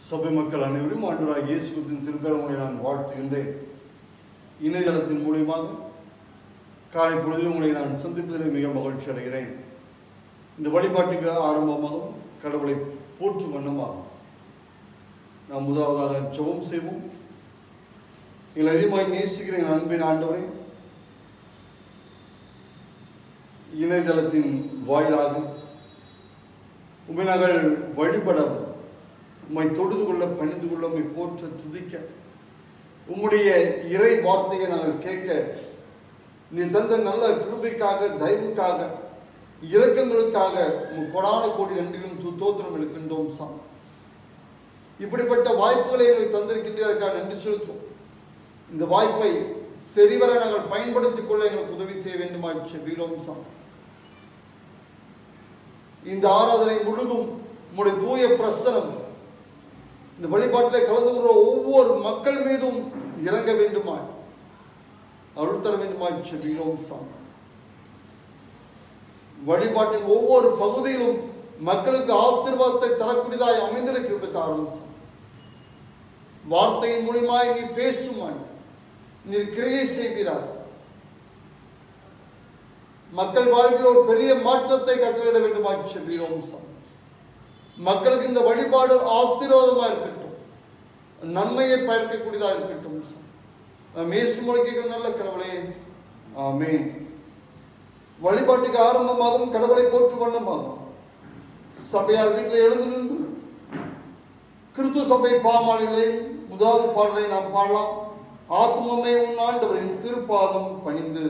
சபை மக்கள் அனைவரும் ஆண்டவராகிய இயேசு கிறிஸ்துவின் திருப்பெயரை நான் வாழ்த்துகின்றேன். இணையதளத்தின் மூலமாக காலை பொழுதில் உங்களை நான் சந்திப்பதிலே மிக மகிழ்ச்சி அடைகிறேன். இந்த வழிபாட்டுக்கு ஆரம்பமாகவும் கடவுளை போற்றும் வண்ணமாகும் நாம் முதலாவதாக ஜெபம் செய்வோம். எங்களை அதிகமாக நேசிக்கிற என் அன்பின் ஆண்டவரை, இணையதளத்தின் வாயிலாக உம்மை நாங்கள் வழிபட, உம்மை தொழுது கொள்ள, பணிந்து கொள்ள, உம்மை போற்ற, துதிக்க, உம்முடைய இறை வார்த்தையை நாங்கள் கேட்க, நீ தந்த நல்ல கிருபைக்காக, தயவுக்காக, இரக்கங்களுக்காக உம் கொடான கோடி நன்றிகளும் தோத்திரம் எடுக்கின்றோம் சாமி. இப்படிப்பட்ட வாய்ப்புகளை எங்களுக்கு தந்திருக்கின்றதற்காக நன்றி செலுத்துவோம். இந்த வாய்ப்பை சரிவர நாங்கள் பயன்படுத்திக் கொள்ள எங்களுக்கு உதவி செய்ய வேண்டுமாய் செபிக்கிறோம் சாமி. இந்த ஆராதனை முழுதும் உம்முடைய தூய பிரசனம் இந்த வழிபாட்டில் கலந்து கொள்கிற ஒவ்வொரு மக்கள் மீதும் இறங்க வேண்டுமாய், அருள் தர வேண்டுமாய் செபிக்கிறோம் சாமி. வழிபாட்டின் ஒவ்வொரு பகுதியிலும் மக்களுக்கு ஆசீர்வாதத்தை தரக்கூடியதாய் அமைந்திருக்கிறது ஆரம்பிச்சு. வார்த்தையின் மூலமாய் நீ பேசுமாய், நீ கிரியை செய்கிறார். மக்கள் வாழ்வில் ஒரு பெரிய மாற்றத்தை கட்டளையிட வேண்டுமாய் செபிக்கிறோம் சாமி. மக்களுக்கு இந்த வழிபாடு ஆசீர்வாதமாக இருக்கட்டும், நன்மையை பயக்கக்கூடியதாக இருக்கட்டும் சாமி. இயேசு மூலமாக நல்ல கடவுளே, ஆமென். வழிபாட்டுக்கு ஆரம்பமாகவும் கடவுளை போற்று வண்ணமாகும் சபையார் வீட்டில் எழுந்து நின்று கிறிஸ்து சபை பாமாலிலே முதலாவது பாடலை நாம் பாடலாம். ஆத்துமமே உன் ஆண்டவரின் திருப்பாதம் பணிந்து.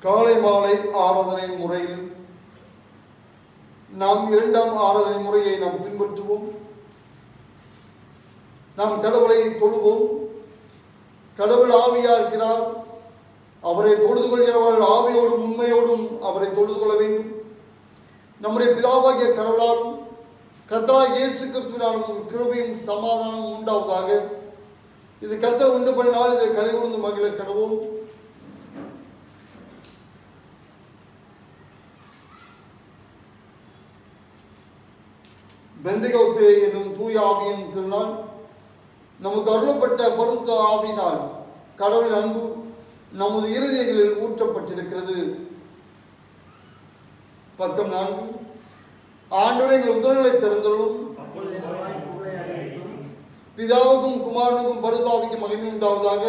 காலை மாலை ஆராதனை முறையில் நாம் இரண்டாம் ஆராதனை முறையை நாம் பின்பற்றுவோம். நாம் கடவுளை தொழுவோம். கடவுள் ஆவியா இருக்கிறார். அவரை தொழுது கொள்கிறவர்கள் ஆவியோடும் உண்மையோடும் அவரை தொழுது கொள்ள வேண்டும். நம்முடைய பிதாவாகிய கடவுளால் கர்த்தராகிய இயேசு கிறிஸ்துவினாலும் கிருபையும் சமாதானம் உண்டாவதாக. இது கர்த்தர் உண்டு பண்ணினால் இதை கலைகொண்டு மகிழ கடவோம். பெந்தெகோஸ்தே என்னும் தூய ஆவியின் திருநாள் நமக்கு அருளப்பட்ட பரிசுத்த ஆவியினால் கடவுளின் அன்பு நமது இருதயங்களில் ஊற்றப்பட்டிருக்கிறது. பக்கம் 4. ஆண்டவரே எங்கள் உதடுகளை திறந்தருளும். பிதாவுக்கும் குமாரனுக்கும் பரிசுத்த ஆவிக்கும் மகிமை உண்டாவதாக.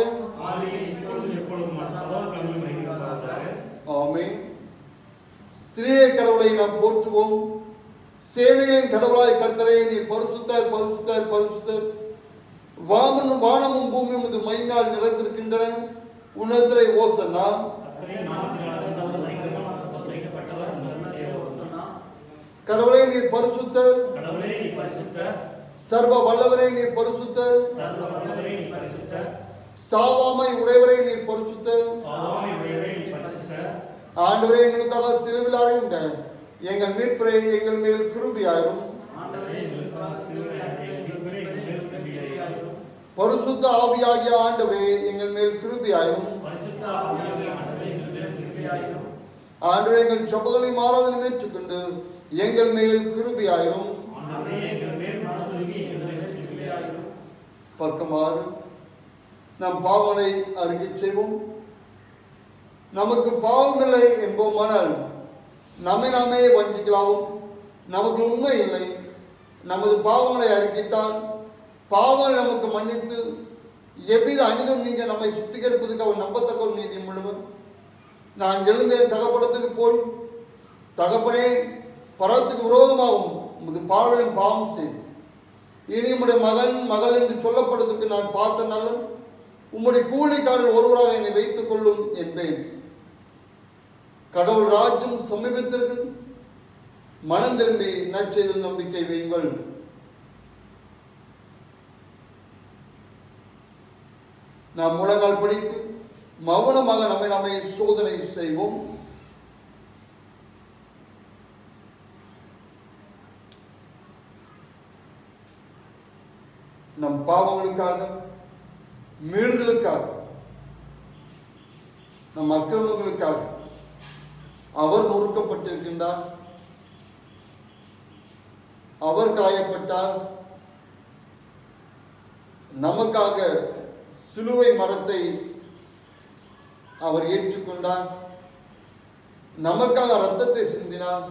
ஆமென். திரியேக கடவுளை நாம் போற்றுவோம். சேனைகளின் கடவுளாய் கர்த்தரே, நீர் பரிசுத்தர், பரிசுத்தர், பரிசுத்தர். வானமும் பூமியும் இது மகிமையால் நிறைந்திருக்கின்றன. உன்னதத்திலே ஓசன்னா. கடவுளே நீர் பரிசுத்தர், சர்வ வல்லவரே நீர் பரிசுத்தர். சாவாமை உடையவரே நீர் பரிசுத்தர். ஆண்டவரே எங்களுக்காக சிலுவையில் அறையுண்ட எங்கள் மீட்பரே எங்கள் மேல் கிருபையாயிரும். பரிசுத்த ஆவியாகிய ஆண்டவரே எங்கள் மேல் கிருபையாயிரும். ஆண்டவரே எங்கள் ஜெபங்களை மாறாதனை ஏற்றுக்கொண்டு எங்கள் மேல் கிருபையாயிரும். பக்கமாறு நம் பாவங்களை அறிக்கை செய்வோம். நமக்கு பாவமில்லை என்போமானால் நம்மை நாமே வஞ்சிக்கலாவும். நமக்கு உண்மை இல்லை. நமது பாவங்களை அறிக்கைத்தான் பாவங்கள் நமக்கு மன்னித்து எவ்வித அனிதம் நீங்க நம்மை சுத்திகரிப்பதற்கு அவர் நம்பத்தக்க ஒரு நீதி முழுவதும். நான் எழுந்தேன் தகப்படத்துக்கு போய், தகப்பனே பரவத்துக்கு விரோதமாகவும் உமது பார்வையிலும் பாவம் செய்து இனி உம்முடைய மகன் மகள் என்று சொல்லப்படுவதற்கு நான் பார்த்த நல்ல உம்முடைய கூலிக்காரர்கள் ஒருவராக என்னை வைத்துக் கொள்ளும் என்பேன். கடவுள் ராஜ்யம் சமீபத்திற்கு மனம் திரும்பி நற்செய்தியில் நம்பிக்கை வையுங்கள். நாம் முழங்கால் படித்து மௌனமாக நம்மை சோதனை செய்வோம். நம் பாவங்களுக்காக, மீறுதலுக்காக, நம் அக்கிரமங்களுக்காக அவர் நொறுக்கப்பட்டிருக்கின்றார். அவர் காயப்பட்டார். நமக்காக சிலுவை மரத்தை அவர் ஏற்றுக்கொண்டார். நமக்காக இரத்தத்தை சிந்தினார்.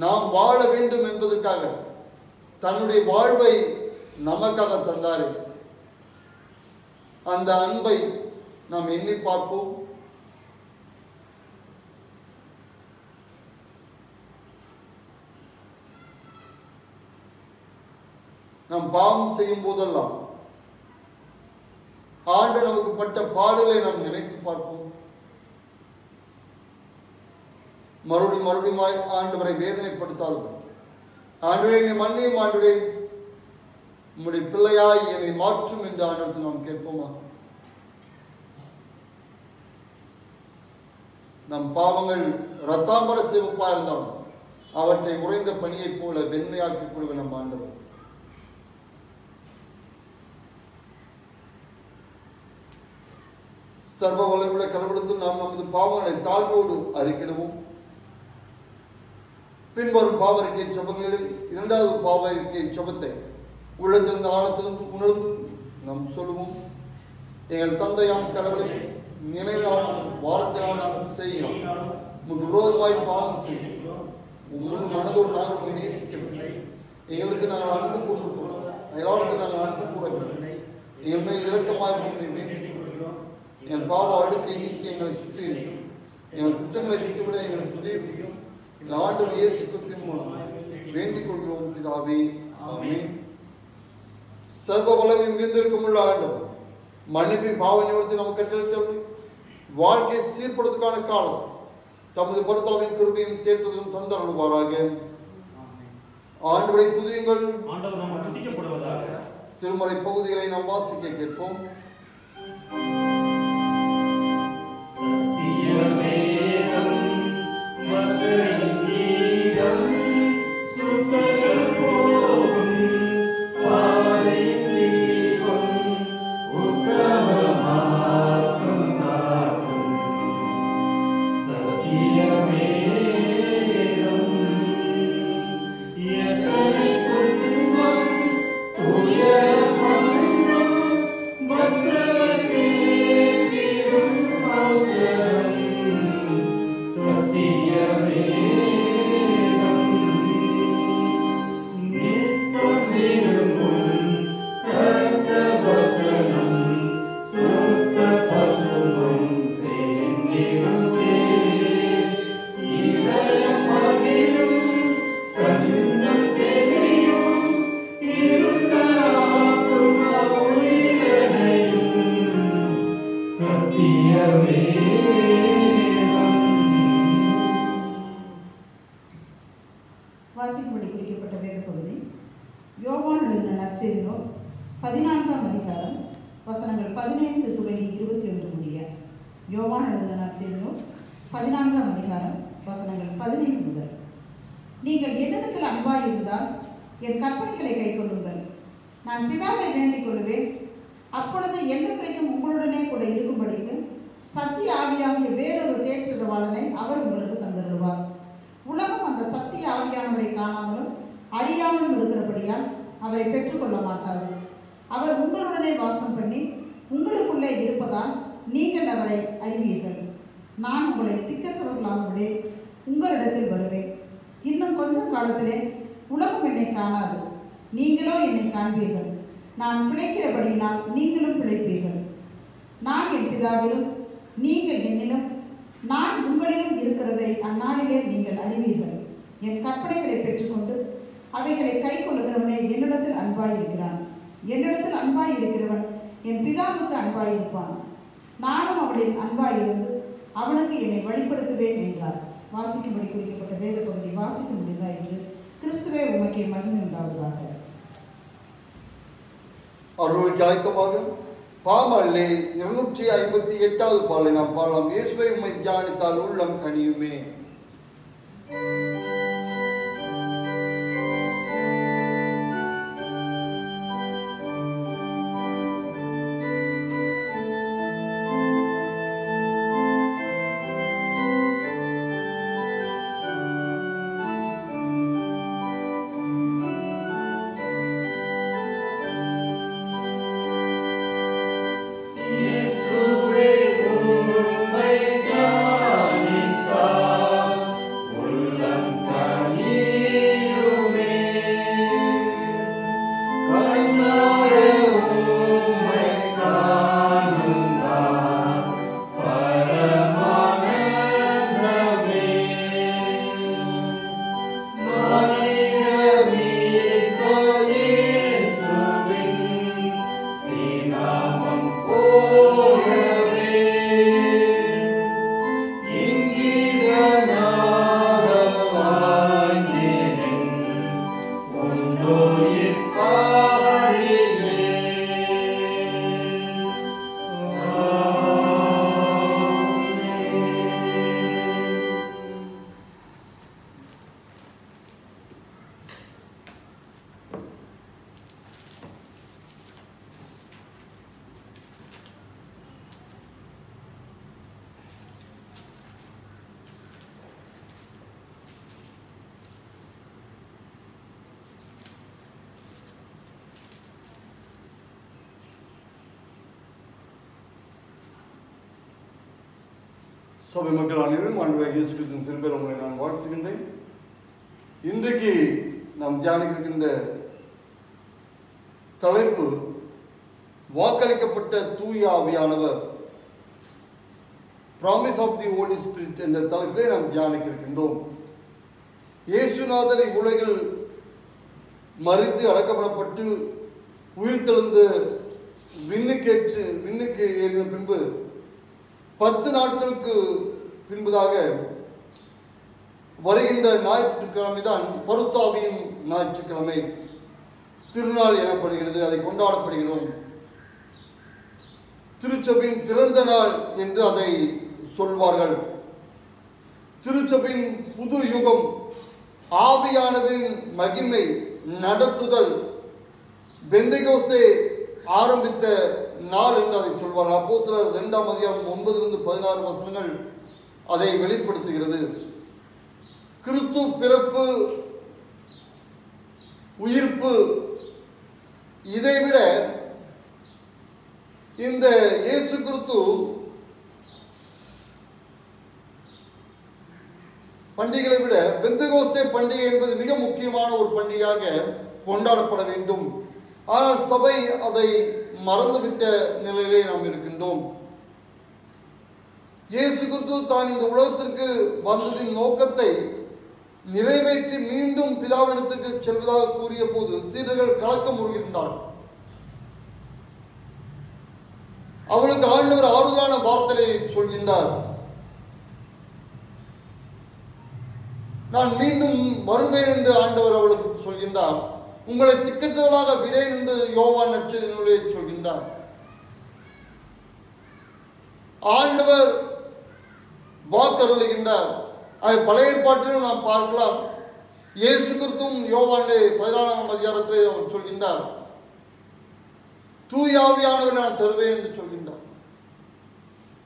நாம் வாழ வேண்டும் என்பதற்காக தன்னுடைய வாழ்வை நமக்காக தந்தார். அந்த அன்பை நாம் எண்ணி பார்ப்போம். நாம் பாவம் செய்யும் போதெல்லாம் ஆண்டு நமக்கு பட்ட பாடுகளை நாம் நினைத்து பார்ப்போம். மறுபடியும் ஆண்டவரை வேதனைப்படுத்தார்கள். ஆண்டவரே என்னை மன்னியும், ஆண்டவரே உம்முடைய பிள்ளையாய் என்னை மாற்றும் என்று ஆண்டவருக்கு நாம் கேட்போமா? நம் பாவங்கள் இரத்தாம்பர சிவப்பா இருந்தாலும் அவற்றை உறைந்த பனியைப் போல வெண்மையாக்கிக் கொள்வது நம் ஆண்டவர். சர்வ வல்லமையுள்ள கடவுளுக்கு நாம் நமது பாவங்களை தாழ்வோடு அறிக்கிடுவோம். பின்வரும் பாவரிக்கை ஜெபங்களில் இரண்டாவது பாவரிக்கை ஜெபத்தை உள்ளத்திலிருந்து ஆழத்திலிருந்து உணர்ந்து நாம் சொல்லுவோம். எங்கள் தந்தையாம் கடவுளை நினைவினாலும் வார்த்தையாலும் செய்கிறோம். உமக்கு விரோதமாய் பாவம் செய்கிறோம். உங்களோட மனதோடு நாங்கள் நேசிக்கவில்லை. எங்களுக்கு நாங்கள் அன்பு கூறுகிறோம். எல்லாருக்கும் நாங்கள் அன்பு கூறவில்லை. எங்கள் மேல் இரக்கமாய் வேண்டிக் கொள்கிறோம். எங்கள் பாவ அழுக்கை நீக்கி எங்களை சுற்றியும் எங்கள் குற்றங்களை விட்டுவிட எங்களுக்கு உதவியும் எங்கள் ஆண்டவர் இயேசு கிறிஸ்துவின் மூலம் வேண்டிக் கொள்கிறோம் பிதாவே. ஆமென். சர்வ வல்லமை மிகுந்திருக்கும் உள்ள ஆண்டவர் மன்னிப்பின் பாவ நிவர்த்தி நமக்கு கட்டளையிட்டு வாழ்க்கையை சீர்படுத்துவதற்கான காலம் தமது பரிசுத்தாவின் கிருபையும் தேற்றுதலும் தந்தருள்வாராக. ஆண்டவரை துதியுங்கள். திருமறை பகுதிகளை நாம் வாசிக்க கேட்போம். But 14ஆம் அதிகாரம் வசனங்கள் 15 தொடங்கி 21 முடிய. யோவான் எழுதின நற்செய்தி நூல் 14ஆம் அதிகாரம் வசனங்கள் 15 முதல். நீங்கள் என்னிடத்தில் அன்பாய் இருந்தால் என் கற்பனைகளை கைக்கொள்ளுங்கள். நான் பிதாவை வேண்டிக் கொள்வேன், அப்பொழுது என்றைக்கும் உங்களுடனே கூட இருக்கும்படிக்கு சத்திய ஆவியாகிய வேறொரு தேற்றவாளனை அவர் உங்களுக்கு தந்தருள்வார். உலகம் அந்த சத்திய ஆவியானவரை காணாமலும் அறியாமலும் இருக்கிறபடியால் அவரை பெற்றுக்கொள்ள மாட்டாது. அவர் உங்களுடனே வாசம் பண்ணி உங்களுக்குள்ளே இருப்பதால் நீங்கள் அவரை அறிவீர்கள். நான் உங்களை திக்கற்றவர்களாகவே உங்களிடத்தில் வருவேன். இன்னும் கொஞ்சம் காலத்திலே உலகம் என்னை காணாது, நீங்களோ என்னை காண்பீர்கள். நான் பிழைக்கிறபடியினால் நீங்களும் பிழைப்பீர்கள். நான் என் பிதாவிலும் நீங்கள் என்னிலும் நான் உங்களிலும் இருக்கிறதை அந்நாளிலே நீங்கள் அறிவீர்கள். என் கற்பனைகளை பெற்றுக்கொண்டு அவைகளை கை கொள்ளுகிறவனே என்னிடத்தில் அன்பாயிருக்கிறான். என்னிடத்தில் அன்பாயிருக்கிறவன் என் பிதாவுக்கு அன்பாயிருப்பான். நானும் அவளில் அன்பாயிருந்து அவனுக்கு என்னை வழிபடுத்துவேன் என்றார். வாசிக்கும்படி குறிக்கப்பட்ட வேத பகுதி வாசிக்க முடிந்தா என்று கிறிஸ்துவே உமக்கே மகிமை உண்டாவதாக. அருளுக்கு ஆயத்தமாக பாமல்லே 258வது பாடலை நாம் பாடலாம். இயேசுவை உம்மை தியானித்தால் உள்ளம் கனியுமே. சபை மக்கள் அனைவரும் ஆண்டவராகிய இயேசு கிறிஸ்துவின் திருப்பெயரில் உங்களை நான் வாழ்த்துகின்றேன். இன்றைக்கு நாம் தியானிக்கின்ற தலைப்பு வாக்களிக்கப்பட்ட தூய ஆவியானவர், promise of the Holy Spirit என்ற தலைப்பிலே நாம் தியானிக்க இருக்கின்றோம். இயேசுநாதரை உலகில் மரித்து அடக்கப்படப்பட்டு உயிர்த்தெழுந்து விண்ணுக்கு ஏறின பின்பு 10 நாட்களுக்கு பின்பதாக வருகின்ற ஞாயிற்றுக்கிழமை தான் பருத்தாவியின் ஞாயிற்றுக்கிழமை திருநாள் எனப்படுகிறது. அதை கொண்டாடப்படுகிறோம். திருச்சபையின் பிறந்த நாள் என்று அதை சொல்வார்கள். திருச்சபையின் புது யுகம், ஆவியானவரின் மகிமை நடத்துதல், பெந்தெகோஸ்தே ஆரம்பித்த நாள் என்று அதை சொல்வார்கள். அப்போஸ்தலர் 2ஆம் அதிகாரம் 9-16 வசனங்கள் அதை வெளிப்படுத்துகிறது. கிறிஸ்து பிறப்பு, உயிர்ப்பு, இதைவிட இந்த இயேசு கிறிஸ்து பண்டிகைகளை விட பெந்தெகோஸ்தே பண்டிகை என்பது மிக முக்கியமான ஒரு பண்டிகையாக கொண்டாடப்பட வேண்டும். ஆனால் சபை அதை மறந்துவிட்ட நிலையிலே நாம் இருக்கின்றோம். இயேசு கிறிஸ்து தான் இந்த உலகத்திற்கு வந்ததின் நோக்கத்தை நிறைவேற்றி மீண்டும் பிதாவிடத்துக்கு செல்வதாக கூறிய போது சீடர்கள் கலக்கம் உறுகின்றார்கள். அவளுக்கு ஆண்டவர் ஆறுதலான வார்த்தையை சொல்கின்றார். நான் மீண்டும் வருவேன் என்று ஆண்டவர் அவளுக்கு சொல்கின்றார். உங்களை திக்கற்றவளாக விடேன் என்று யோவான் நற்செய்தி வசனத்திலே சொல்கின்றார். ஆண்டவர் வாக்கருளுகின்றார். அது பழைய ஏற்பாட்டிலும் நாம் பார்க்கலாம். இயேசு கிறிஸ்துவும் யோவான் 14ஆம் அதிகாரத்திலே அவர் சொல்கின்றார், தூய ஆவியானவரை நான் தருவேன் என்று சொல்கின்றார்.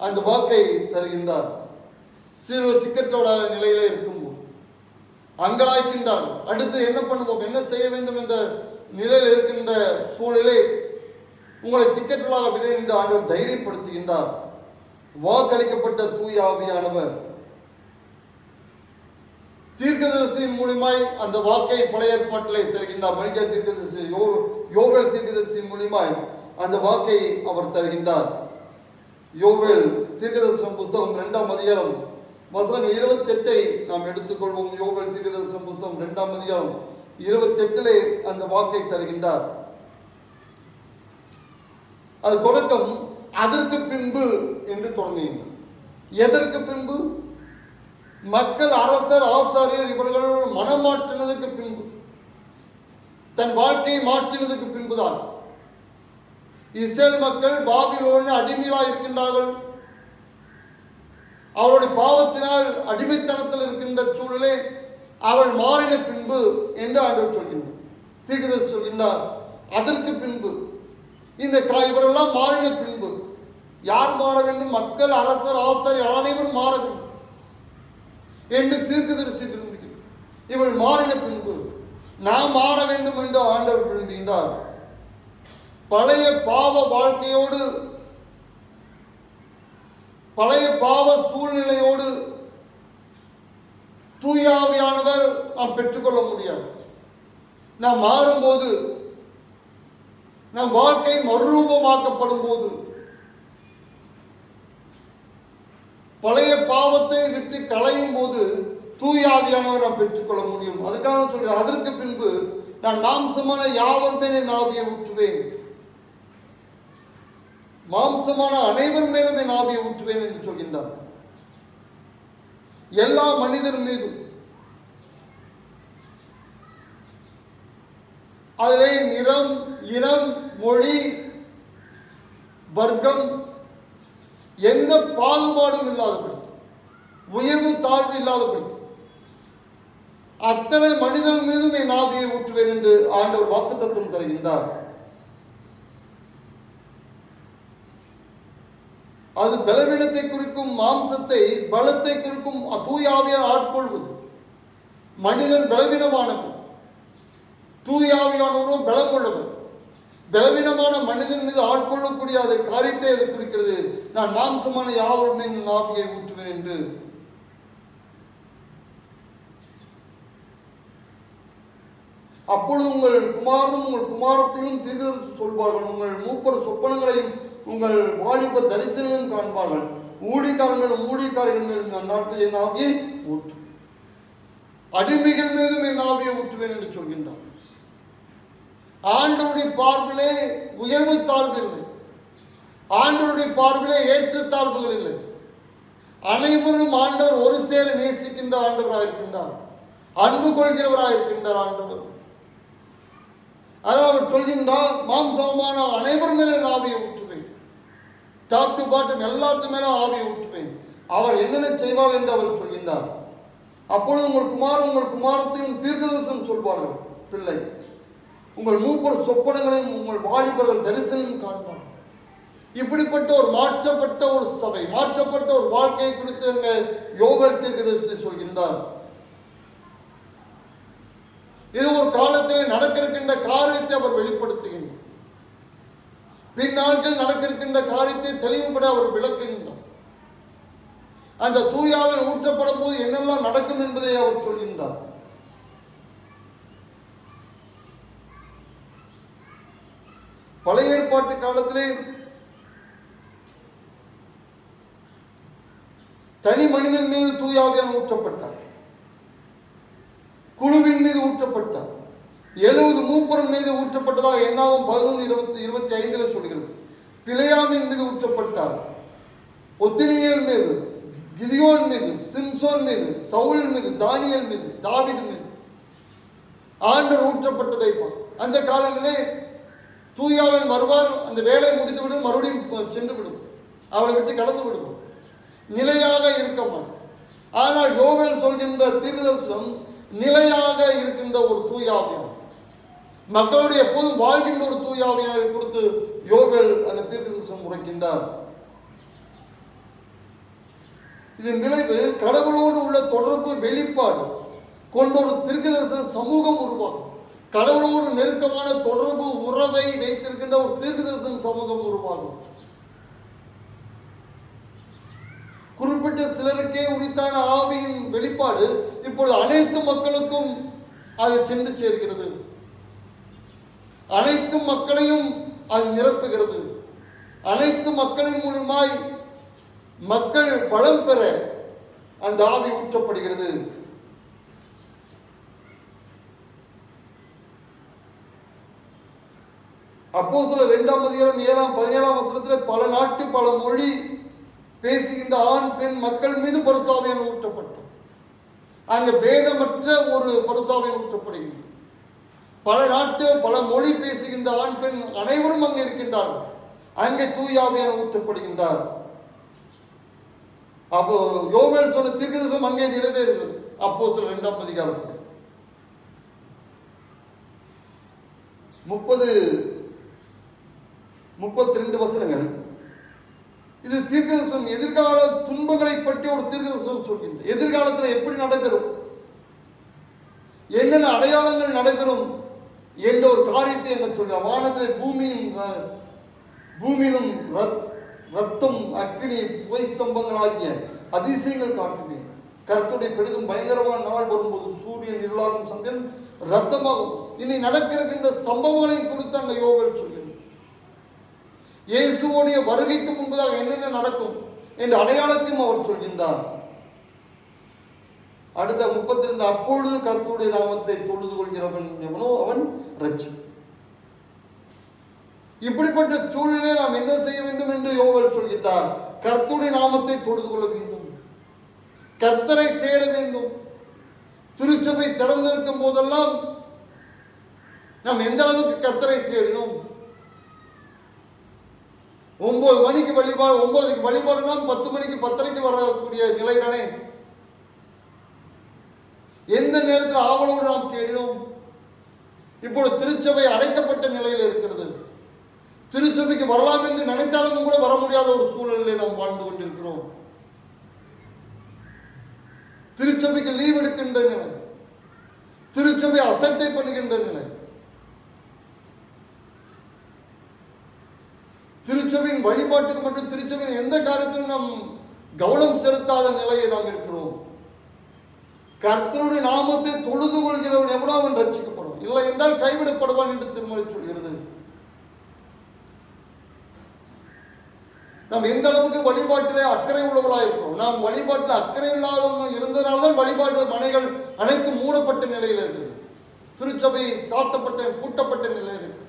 அந்த வாக்கை தருகின்றார். சீரர் திக்கற்றோட நிலையிலே இருக்கும்போது அங்கலாய்க்கின்றார். அடுத்து என்ன பண்ணுவோம், என்ன செய்ய வேண்டும் என்ற நிலையில் இருக்கின்ற சூழலே உங்களை திக்கற்றலாக விடேன் என்று ஆண்டவர் தைரியப்படுத்துகின்றார். வாக்களிக்கப்பட்ட தூய ஆவியானவர் தீர்க்கதரிசியின் மூலமாய் அந்த வாக்கை பழைய ஏற்பாட்டிலே தருகின்றார். மல்கியா தீர்க்கதரிசி, யோவேல் தீர்க்கதரிசியின் மூலமாய் அந்த வாக்கை அவர் தருகின்றார். யோவேல் தீர்க்கதரிசன புஸ்தகம் 2ஆம் அதிகாரம் வசனங்கள் 28 நாம் எடுத்துக்கொள்வோம். யோவேல் தீர்க்கதரிசன புஸ்தகம் 2ஆம் அதிகாரம் 28 அந்த வாக்கை தருகின்றார். அது தொடக்கம் அதற்கு பின்பு என்று தொடங்குகின்றார். எதற்கு பின்பு? மக்கள், அரசர், ஆசாரியர் இவர்கள் மனம் மாற்றினதுக்கு பின்பு, தன் வாழ்க்கையை மாற்றினதுக்கு பின்புதான். இஸ்ரேல் மக்கள் பாபிலோனில் அடிமையாக இருக்கின்றார்கள். அவருடைய பாவத்தினால் அடிமைத்தனத்தில் இருக்கின்ற சூழலே அவள் மாறின பின்பு என்று ஆண்டவர் சொல்கின்றார். தீர்க்கதரிசி சொல்கின்றார், அதற்கு பின்பு இந்த இவரெல்லாம் மாறின பின்பு யார் மாற வேண்டும்? மக்கள், அரசர், ஆசாரியர் அனைவரும் மாற வேண்டும் என்று தீர்க்கதரிசி விரும்புகிறார். இவள் மாறின பின்பு நாம் மாற வேண்டும் என்று ஆண்டவர் விரும்புகின்றார். பழைய பாவ வாழ்க்கையோடு, பழைய பாவ சூழ்நிலையோடு தூய ஆவியானவர் நாம் பெற்றுக்கொள்ள முடியாது. நாம் மாறும்போது, நம் வாழ்க்கை மறுரூபமாக்கப்படும் போது, பழைய பாவத்தை விட்டு களையும் போது தூய ஆவியானவர் நாம் பெற்றுக்கொள்ள முடியும். அதுக்காக சொல்கிறேன், அதற்கு பின்பு நான் மாம்சமான யாவர் மேல் என் ஆவியை ஊற்றுவேன், மாம்சமான அனைவர் மேலும் என் ஆவியை ஊற்றுவேன் என்று சொல்கின்றார். எல்லா மனிதர் மீதும், அதிலே நிறம், இனம், மொழி, வர்க்கம் எந்த பாகுபாடும் இல்லாதபடி, உயர்வு தாழ்வு இல்லாதபடி அத்தனை மனிதன் மீதும் என் ஆவியை ஊற்றுவேன் என்று ஆண்டவர் வாக்குத்தத்தம் தருகின்றார். அது பலவீனத்தை குறிக்கும், மாம்சத்தை பலத்தை குறிக்கும். தூய ஆவியால் ஆட்கொள்வது. மனிதன் பலவீனமானவன், தூய ஆவியானவரும் பலம் கொள்ளவர். பலவீனமான மனிதன் மீது ஆட்கொள்ளக்கூடிய அதை காரியத்தை அது குறிக்கிறது. நான் மாம்சமான யாவர் மீது ஆவியை ஊற்றுவேன் என்று. அப்பொழுது உங்கள் குமாரனும் உங்கள் குமாரத்தையும் தீர்க்கதரிசி சொல்வார்கள். உங்கள் மூப்பர் சொப்பனங்களையும் உங்கள் வாலிபர் தரிசனங்களும் காண்பார்கள். ஊழியக்காரர்களும் ஊழியக்காரர்கள் மீதும் அந்நாட்டில் என் ஆவியை ஊற்று, அடிமைகள் மீதும் என் ஆவியை ஊற்றுவேன் என்று சொல்கின்றார். ஆண்டவருடைய பார்வையிலே உயர்வு தாழ்வு இல்லை, ஆண்டவருடைய பார்வையிலே ஏற்றத்தாழ்வுகள் இல்லை. அனைவரும் ஆண்டவர் ஒரு சேர நேசிக்கின்ற ஆண்டவராக இருக்கின்றார், அன்பு கொள்கிறவராக இருக்கின்றார் ஆண்டவர். அதனால் அவர் சொல்கின்றார், மாம்சமான அனைவர் மேலே ஆவியை ஊற்றுவேன், டாப் டு பாட்டம் எல்லாத்து மேலே ஆவியை ஊற்றுவேன். அவள் என்னென்ன செய்வாள் என்று அவர் சொல்கின்றார். அப்பொழுது உங்கள் குமாரன் உங்கள் குமாரத்தையும் தீர்க்கதரிசனம் சொல்வார்கள். பிள்ளை, உங்கள் மூப்பர் சொப்பனங்களையும் உங்கள் வாலிபர்கள் தரிசனம் காண்பார்கள். இப்படிப்பட்ட ஒரு மாற்றப்பட்ட ஒரு சபை, மாற்றப்பட்ட ஒரு வாழ்க்கையை குறித்து அங்க யோவேல் தீர்க்கதரிசி சொல்கின்றார். இது ஒரு காலத்தில் நடக்க இருக்கின்ற காரியத்தை அவர் வெளிப்படுத்துகின்றார். பின்னாட்கள் நடக்க இருக்கின்ற காரியத்தை தெளிவுபட அவர் விளக்குகின்றார். அந்த தூயாவில் ஊற்றப்படும் போது என்னெல்லாம் நடக்கும் என்பதை அவர் சொல்கின்றார். பழைய ஏற்பாட்டு காலத்திலே தனி மனிதன் மீது தூயாவியான் ஊற்றப்பட்டார், குழுவின் மீது ஊற்றப்பட்டார். 70 மூப்பரின் மீது ஊற்றப்பட்டதாக என்னாகும் 11:25 சொல்கிறது. பிலேயாமின் மீது ஊற்றப்பட்டார், ஒத்தினியேல் மீது, கிதியோன் மீது, சிம்சோன் மீது, சவுல் மீது, தானியேல் மீது, தாவீது மீது ஆண்டவர் ஊற்றப்பட்டதை அந்த காலங்களே தூயாவன் வருவார், அந்த வேலை முடித்துவிடும், மறுபடியும் சென்று விடும், அவளை விட்டு கடந்து விடுவோம், நிலையாக இருக்க மாட்டோம். ஆனால் யோவேல் சொல்கின்ற தீர்க்கதரிசனம் நிலையாக இருக்கின்ற ஒரு தூயாவியம், மக்களுடைய எப்போதும் வாழ்கின்ற ஒரு தூயாவியை குறித்து யோவேல் அந்த தீர்க்கதரிசனம் உரைக்கின்றார். இதன் விளைவு கடவுளோடு உள்ள தொடர்பு வெளிப்பாடு கொண்ட ஒரு தீர்க்கதரிசன சமூகம் உருவாகும். கடவுளோடு நெருக்கமான தொடர்பு உறவை வைத்திருக்கின்ற ஒரு தீர்க்கதரிசன சமூகம் உருவாகும். குறிப்பிட்ட சிலருக்கே உரித்தான ஆவியின் வெளிப்பாடு இப்பொழுது அனைத்து மக்களுக்கும் அது சென்று சேர்கிறது, அனைத்து மக்களையும் அது நிரப்புகிறது. அனைத்து மக்களின் மூலமாய் மக்கள் பலம் பெற அந்த ஆவி ஊற்றப்படுகிறது. அப்போஸ்தலர் 2ஆம் அதிகாரம் 7-17 வசனத்தில் பல நாட்டு பல மொழி பேசுகின்ற ஆண் பெண் மக்கள் மீது பரிசுத்த ஆவியானவர் ஊற்றப்பட்டார். அங்க பேதமற்ற ஒரு பரிசுத்த ஆவியானவர் ஊற்றப்படுகிறது. பல நாட்டு பல மொழி பேசுகின்ற ஆண் பெண் அனைவரும் அங்கே இருக்கின்றார்கள். அங்கே தூய ஆவியானவர் ஊற்றப்படுகின்றார். அப்போ யோவேல் சொன்ன தீர்க்கதரிசனம் அங்கே நிறைவேறுகிறது. அப்போஸ்தலர் 2ஆம் அதிகாரத்தில் 32 வசனங்கள். இது தீர்க்கதரிசனம் எதிர்கால துன்பங்களை பற்றி ஒரு தீர்க்கதரிசனம் சொல்கின்றது. எதிர்காலத்தில் எப்படி நடைபெறும், என்னென்ன அடையாளங்கள் நடைபெறும் என்ற ஒரு காரியத்தை எங்க சொல்றார். வானத்தில் பூமியிலும் ரத்தம் அக்கினி புகை ஸ்தம்பங்கள் ஆகிய அதிசயங்கள் காட்டுவேன். கர்த்தருடைய பெரிதும் பயங்கரமான நாள் வரும்போது சூரியன் இருளாகும், சந்திரன் ரத்தமாகும். இனி நடக்கிற சம்பவங்களையும் குறித்து அந்த யோவேல் சொல்கிறார். இயேசுவோடைய வருகைக்கு முன்பதாக என்னென்ன நடக்கும் என்ற அடையாளத்தையும் அவர் சொல்கின்றார். அடுத்த 32 அப்பொழுது கர்த்தருடைய நாமத்தை தொழுது கொள்கிறவன் எவனோ அவன் ரட்சிப்பான். இப்படிப்பட்ட சூழ்நிலை நாம் என்ன செய்ய வேண்டும் என்று யோவேல் சொல்கின்றார். கர்த்தருடைய நாமத்தை தொழுது கொள்ள வேண்டும், கர்த்தரை தேட வேண்டும். திருச்சபை திறந்திருக்கும் போதெல்லாம் நாம் எந்த அளவுக்கு கர்த்தரை தேடினோம்? 9 மணிக்கு வழிபாடு, 9க்கு வழிபாடுனா 10 மணிக்கு 10:30க்கு வரக்கூடிய நிலை தானே. எந்த நேரத்தில் ஆவலோடு நாம் தேடினோம்? இப்பொழுது திருச்சபை அடைக்கப்பட்ட நிலையில் இருக்கிறது. திருச்சபைக்கு வரலாம் என்று நினைத்தாலும் கூட வர முடியாத ஒரு சூழலில் நாம் வாழ்ந்து கொண்டிருக்கிறோம். திருச்சபைக்கு லீவ் எடுக்கின்ற நிலை, திருச்சபை அசட்டை பண்ணுகின்ற நிலை, திருச்சபையின் வழிபாட்டுக்கு மற்றும் திருச்சபையின் எந்த காரியத்திலும் நாம் கவனம் செலுத்தாத நிலையை நாம் இருக்கிறோம். கர்த்தருடைய நாமத்தை தொழுது கொள்கிறவன் எவனோ அவன் ரட்சிக்கப்படும், இல்லை என்றால் கைவிடப்படுவான் என்று திருமறை சொல்கிறது. நாம் எந்த அளவுக்கு வழிபாட்டிலே அக்கறை உள்ளவர்களாக இருக்கிறோம். நாம் வழிபாட்டில் அக்கறை இல்லாத இருந்ததுனால்தான் வழிபாட்டு மனைகள் அனைத்து மூடப்பட்ட நிலையில் இருக்குது. திருச்சபை சாத்தப்பட்ட பூட்டப்பட்ட நிலையில் இருக்கு.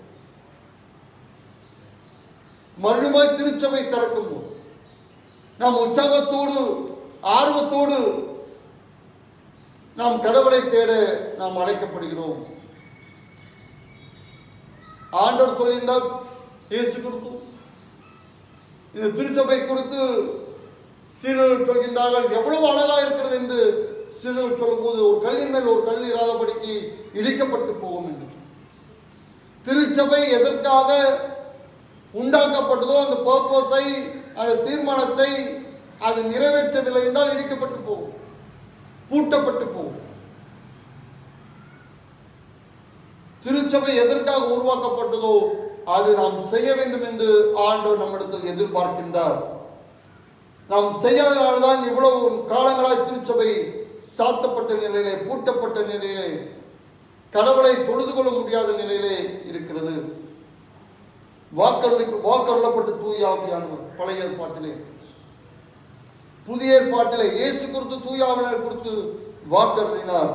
மறுபடியும் திருச்சபை திறக்கும் போது நாம் உற்சாகத்தோடு ஆர்வத்தோடு நாம் கடவுளை தேட நாம் அழைக்கப்படுகிறோம். ஆண்டவர் சொல்கின்றார், இயேசு குறித்து இந்த திருச்சபை குறித்து சீரர்கள் சொல்கின்றார்கள், எவ்வளவு அழகா இருக்கிறது என்று சீரர்கள் சொல்லும்போது ஒரு கல்லின் மேல் ஒரு கல் இராதபடிக்கு இடிக்கப்பட்டு போகும் என்று. திருச்சபை எதற்காக உண்டாக்கப்பட்டதோ அந்த பர்பஸை, அந்த தீர்மானத்தை அது நிறைவேற்றவில்லை என்றால் இடிக்கப்பட்டு போகும், பூட்டப்பட்டு போகும். திருச்சபை எதற்காக உருவாக்கப்பட்டதோ அது நாம் செய்ய வேண்டும் என்று ஆண்டவர் நம்மிடத்தில் எதிர்பார்க்கின்றார். நாம் செய்யாதனால்தான் இவ்வளவு காலங்களாய் திருச்சபை சாத்தப்பட்ட நிலையிலே, பூட்டப்பட்ட நிலையிலே, கடவுளை தொழுது கொள்ள முடியாத நிலையிலே இருக்கிறது. வாக்கருளப்பட்ட தூய ஆவியானவர் பழைய ஏற்பாட்டிலே, புதிய ஏற்பாட்டிலே இயேசு குறித்து தூய ஆவியானவர் குறித்து வாக்கருளினார்.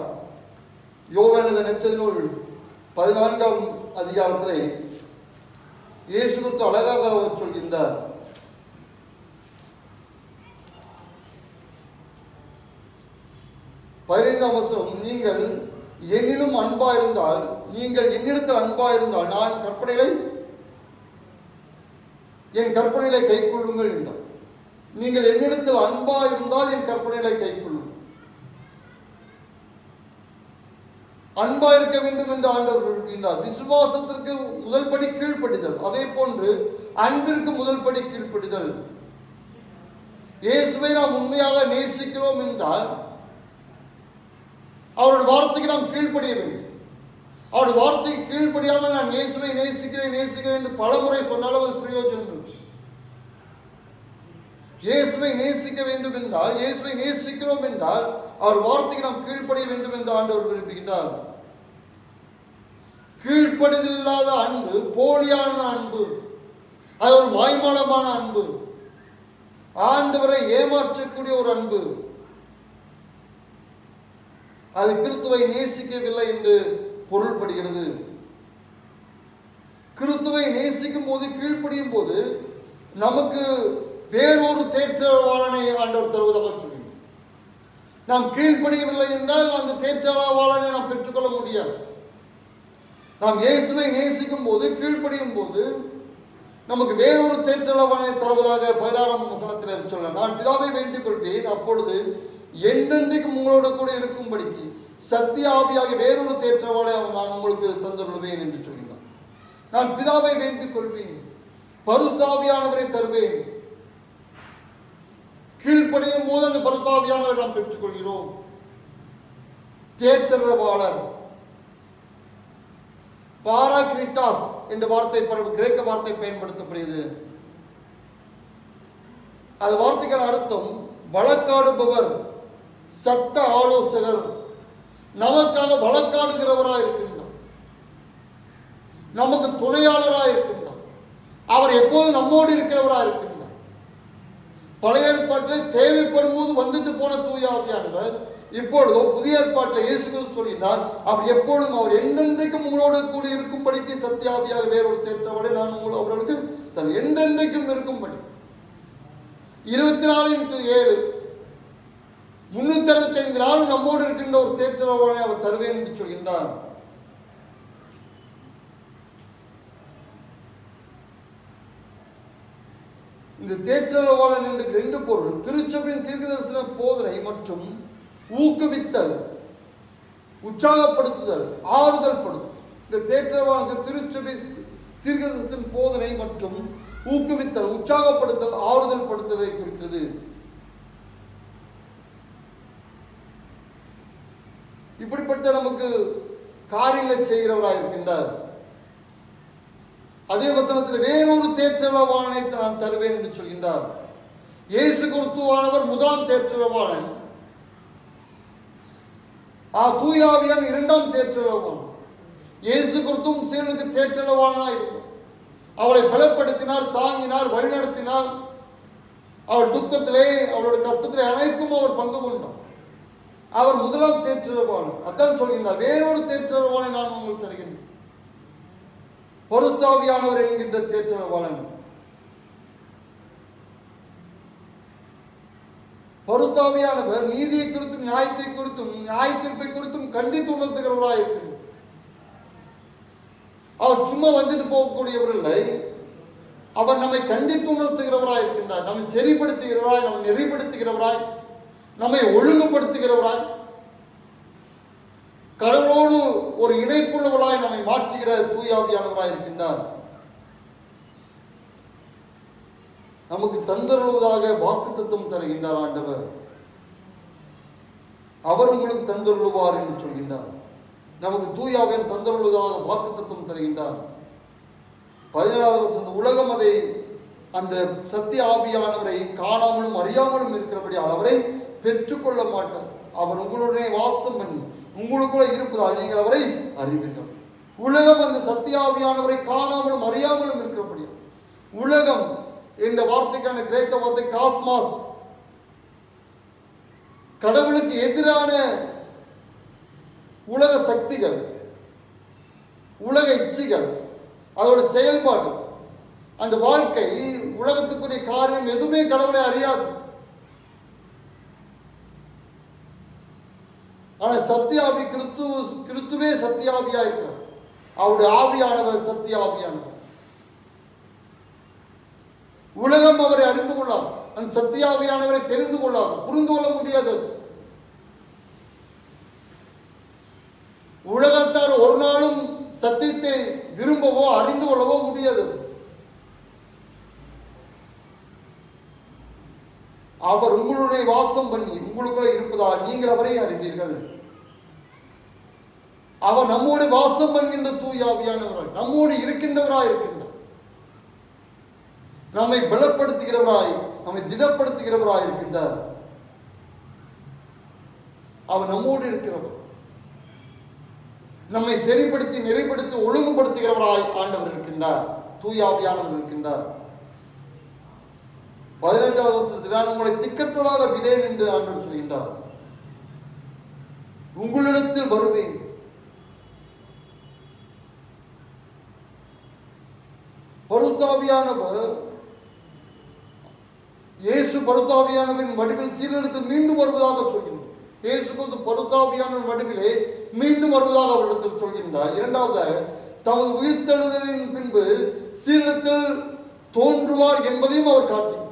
யோவான் நற்செய்தி நூல் 14ஆம் அதிகாரத்திலே இயேசு குறித்து அழகாக சொல்கின்றார். நீங்கள் என்னிலும் அன்பாயிருந்தால், நீங்கள் என்னிடத்தில் அன்பாயிருந்தால் நான் கற்பனைகளை என் கற்பனைகளை கைக்கொள்ளுங்கள் என்றார். நீங்கள் என்னிடத்தில் அன்பா இருந்தால் என் கற்பனைகளை கைக்கொள்ளும். அன்பா இருக்க வேண்டும் என்று ஆண்டவர் விரும்புகின்றார். விசுவாசத்திற்கு முதல் படி கீழ்ப்படிதல், அதே போன்று அன்பிற்கு முதல் படி கீழ்ப்படிதல். இயேசுவை நாம் உண்மையாக நேசிக்கிறோம் என்றால் அவருடைய வார்த்தைக்கு நாம் கீழ்ப்படிய வேண்டும். அவருடைய வார்த்தைக்கு கீழ்ப்படியாமல் நான் இயேசுவை நேசிக்கிறேன் என்று பலமுறை சொன்னாலும் அது பிரயோஜனம் இல்லை. இயேசுவை நேசிக்க வேண்டும் என்றால், இயேசுவை நேசிக்கிறோம் என்றால் அவர் வார்த்தைக்கு நாம் கீழ்ப்படிய வேண்டும் என்று ஆண்டவர் விரும்புகின்றார். கீழ்ப்படிதல் இல்லாத அன்பு போலியான அன்பு, அது ஒரு மாய்மாலமான அன்பு, ஆண்டவரை ஏமாற்றக்கூடிய ஒரு அன்பு. அது கிறிஸ்துவை நேசிக்கவில்லை என்று பொருள்படுகிறது. கிறிஸ்துவை நேசிக்கும் போது, கீழ்ப்படியும் போது நமக்கு வேறொரு தேற்றவாளனை ஆண்டவர் தருவதாக சொல்லி, நாம் கீழ்ப்படியவில்லை என்றால் அந்த தேற்றவாளனை நாம் பெற்றுக்கொள்ள முடியாது. நாம் இயேசுவை நேசிக்கும் போது, கீழ்ப்படியும் போது நமக்கு வேறொரு தேற்றவாளனை தருவதாக 16ஆம் வசனத்தில் சொல்ல, நான் பிதாவை வேண்டிக் கொள்வேன், அப்பொழுது என்றென்றைக்கும் உங்களோட கூட இருக்கும்படிக்கு சத்திய ஆவியாகிய வேறொரு தேற்றவாளை நான் உங்களுக்கு தந்துள்ளவேன் என்று சொல்கிறார். நான் பிதாவை வேண்டிக் கொள்வேன், பரிசுத்த ஆவியானவரை தருவேன். கீழ்ப்படியும் போது அந்த பரிசுத்த ஆவியானவரை நாம் பெற்றுக்கொள்கிறோம். தேற்றவாளர் பாராக்ரிட்டாஸ் என்ற வார்த்தை கிரேக்க வார்த்தை பயன்படுத்தப்படுகிறது. அது வார்த்தைக்கான அர்த்தம் வழக்காடுபவர், சட்ட ஆலோசகர், நமக்காக வழக்காடுகிறவராக இருக்கின்றார், நமக்கு துணையாளராக இருக்கின்றார், அவர் எப்போது நம்மோடு இருக்கிறவராக இருக்கின்றார். பழைய ஏற்பாட்டில் தேவைப்படும் போது வந்துட்டு போன தூய ஆவியானவர் இப்பொழுதோ புதிய ஏற்பாட்டில் இயேசு கிறிஸ்து சொல்லினார், அவர் எப்பொழுதும், அவர் என்றென்றைக்கும் உங்களோடு கூட இருக்கும்படிக்கு சத்திய ஆவியாக வேறொரு தேற்றவாளை நான் அவர்களுக்கு தன் என்றென்றைக்கும் இருக்கும்படி 24x7 365 நாள் நம்மோடு இருக்கின்ற ஒரு தேற்றவாளனை அவர் தருவேன் என்று சொல்கின்றார். இந்த தேற்றவாளன் என்று 2 பொருள், திருச்சபையின் தீர்க்கதரிசன போதனை மற்றும் ஊக்குவித்தல், உற்சாகப்படுத்துதல், ஆறுதல் படுத்துதல். இந்த தேற்றவாளனுக்கு திருச்சபை தீர்க்கதரிசன போதனை மற்றும் ஊக்குவித்தல், உற்சாகப்படுத்தல், ஆறுதல் படுத்தலை குறிக்கிறது. இப்படிப்பட்ட நமக்கு காரியங்களை செய்கிறவராக இருக்கின்றார். அதே வசனத்தில் வேறொரு தேற்றவாளனை நான் தருவேன் என்று சொல்கின்றார். இயேசு கிறிஸ்துவானவர் முதலாம் தேற்றவாளன், தூய ஆவியான் 2ஆம் தேற்றவாளன். இயேசு கிறிஸ்துவும் சீடனுக்கு தேற்றவாளனாக இருந்தார். அவளை பலப்படுத்தினார், தாங்கினார், வழிநடத்தினார். அவள் துக்கத்திலே, அவளுடைய கஷ்டத்திலே அனைத்தும் அவர் பங்கு கொண்டார். அவர் முதலாம் தேற்றவாளன். அதான் சொல்கின்றார், வேறொரு தேற்றவாளனை நான் உங்களுக்கு தருகின்றேன், பரிசுத்த ஆவியானவர் என்கின்ற தேற்றவாளன். பரிசுத்த ஆவியானவர் நீதியை குறித்தும் நியாயத்தை குறித்தும் நியாயத்தீர்ப்பை குறித்தும் கண்டித்து உணர்த்துகிறவராக இருக்கிறார். அவர் சும்மா வந்துட்டு போகக்கூடியவர் இல்லை, அவர் நம்மை கண்டித்து உணர்த்துகிறவராய் இருக்கின்றார். நம்மை சரிப்படுத்துகிறவராய், நம்மை நெறிப்படுத்துகிறவராய், நம்மை ஒழுங்குபடுத்துகிறவராய், கடவுளோடு ஒரு இணைப்புள்ளவராய் நம்மை மாற்றுகிற தூய ஆவியானவராய் இருக்கின்றார். நமக்கு தந்தருள்வதாக வாக்குத்தத்தம் தருகின்றார் ஆண்டவர். அவர் உங்களுக்கு தந்தருள்வார் என்று சொல்கின்றார். நமக்கு தூய ஆவியானவர் தந்தருள்வதாக வாக்குத்தத்தம் தருகின்றார். 17வது வசனம், உலகம் அதை அந்த சத்திய ஆவியானவரை காணாமலும் அறியாமலும் இருக்கிறபடி அவரை பெற்றுக்கொள்ள மாட்டார். அவர் உங்களுடைய வாசம் பண்ணி உங்களுக்குள்ள இருப்பதால் நீங்கள் அவரை அறிவீர்கள். உலகம் அந்த சத்திய ஆவியானவரை காணாமலும் அறியாமலும் இருக்கிறபடி, உலகம் இந்த வார்த்தைக்கான கிரேக்க வார்த்தை காஸ்மாஸ், கடவுளுக்கு எதிரான உலக சக்திகள், உலக இச்சைகள், அதோட செயல்பாடு, அந்த வாழ்க்கை, உலகத்துக்குரிய காரியம் எதுவுமே கடவுளை அறியாது. ஆனால் சத்தியாவி கிறிஸ்துவே சத்தியாவியா இருக்கிறார். அவருடைய ஆவியானவர் சத்திய ஆவியானவர். உலகம் அவரை அறிந்து கொள்ளாது. அந்த சத்தியாவியானவரை தெரிந்து கொள்ளாது, புரிந்து கொள்ள முடியாது. உலகத்தார் ஒரு நாளும் சத்தியத்தை விரும்பவோ அறிந்து கொள்ளவோ முடியாது. அவர் உங்களுடைய வாசம் பண்ணி உங்களுக்குள்ள இருப்பதால் நீங்கள் அவரை அறிவீர்கள். அவர் நம்மோடு வாசம் பண்ணுகின்ற தூயாவியானவராய் நம்மோடு இருக்கின்றவராய் இருக்கின்றார். நம்மை பலப்படுத்துகிறவராய் நம்மை திடப்படுத்துகிறவராய் இருக்கின்றார். அவர் நம்மோடு இருக்கிறவர். நம்மை சரிப்படுத்தி நிறைப்படுத்தி ஒழுங்குபடுத்துகிறவராய் ஆண்டவர் இருக்கின்றார். தூயாவியானவர் இருக்கின்றார். 18வது வசனத்தில் நான் உங்களை திக்கற்றலாக விடேன் என்று ஆண்டவர் சொல்கின்றார். உங்களிடத்தில் வருவேன். பரிசுத்தாவியானவர் இயேசு பரிசுத்தாவியானவரின் வடிவில் சீடரிடத்தில் மீண்டும் வருவதாக சொல்கின்றார். இயேசு கிறிஸ்து பரிசுத்தாவியானவரின் வடிவிலே மீண்டும் வருவதாக அவரிடத்தில் சொல்கின்றார். இரண்டாவதாக தமது உயிர்த்தெழுதலின் பின்பு சீடரிடத்தில் தோன்றுவார் என்பதையும் அவர் காட்டினார்.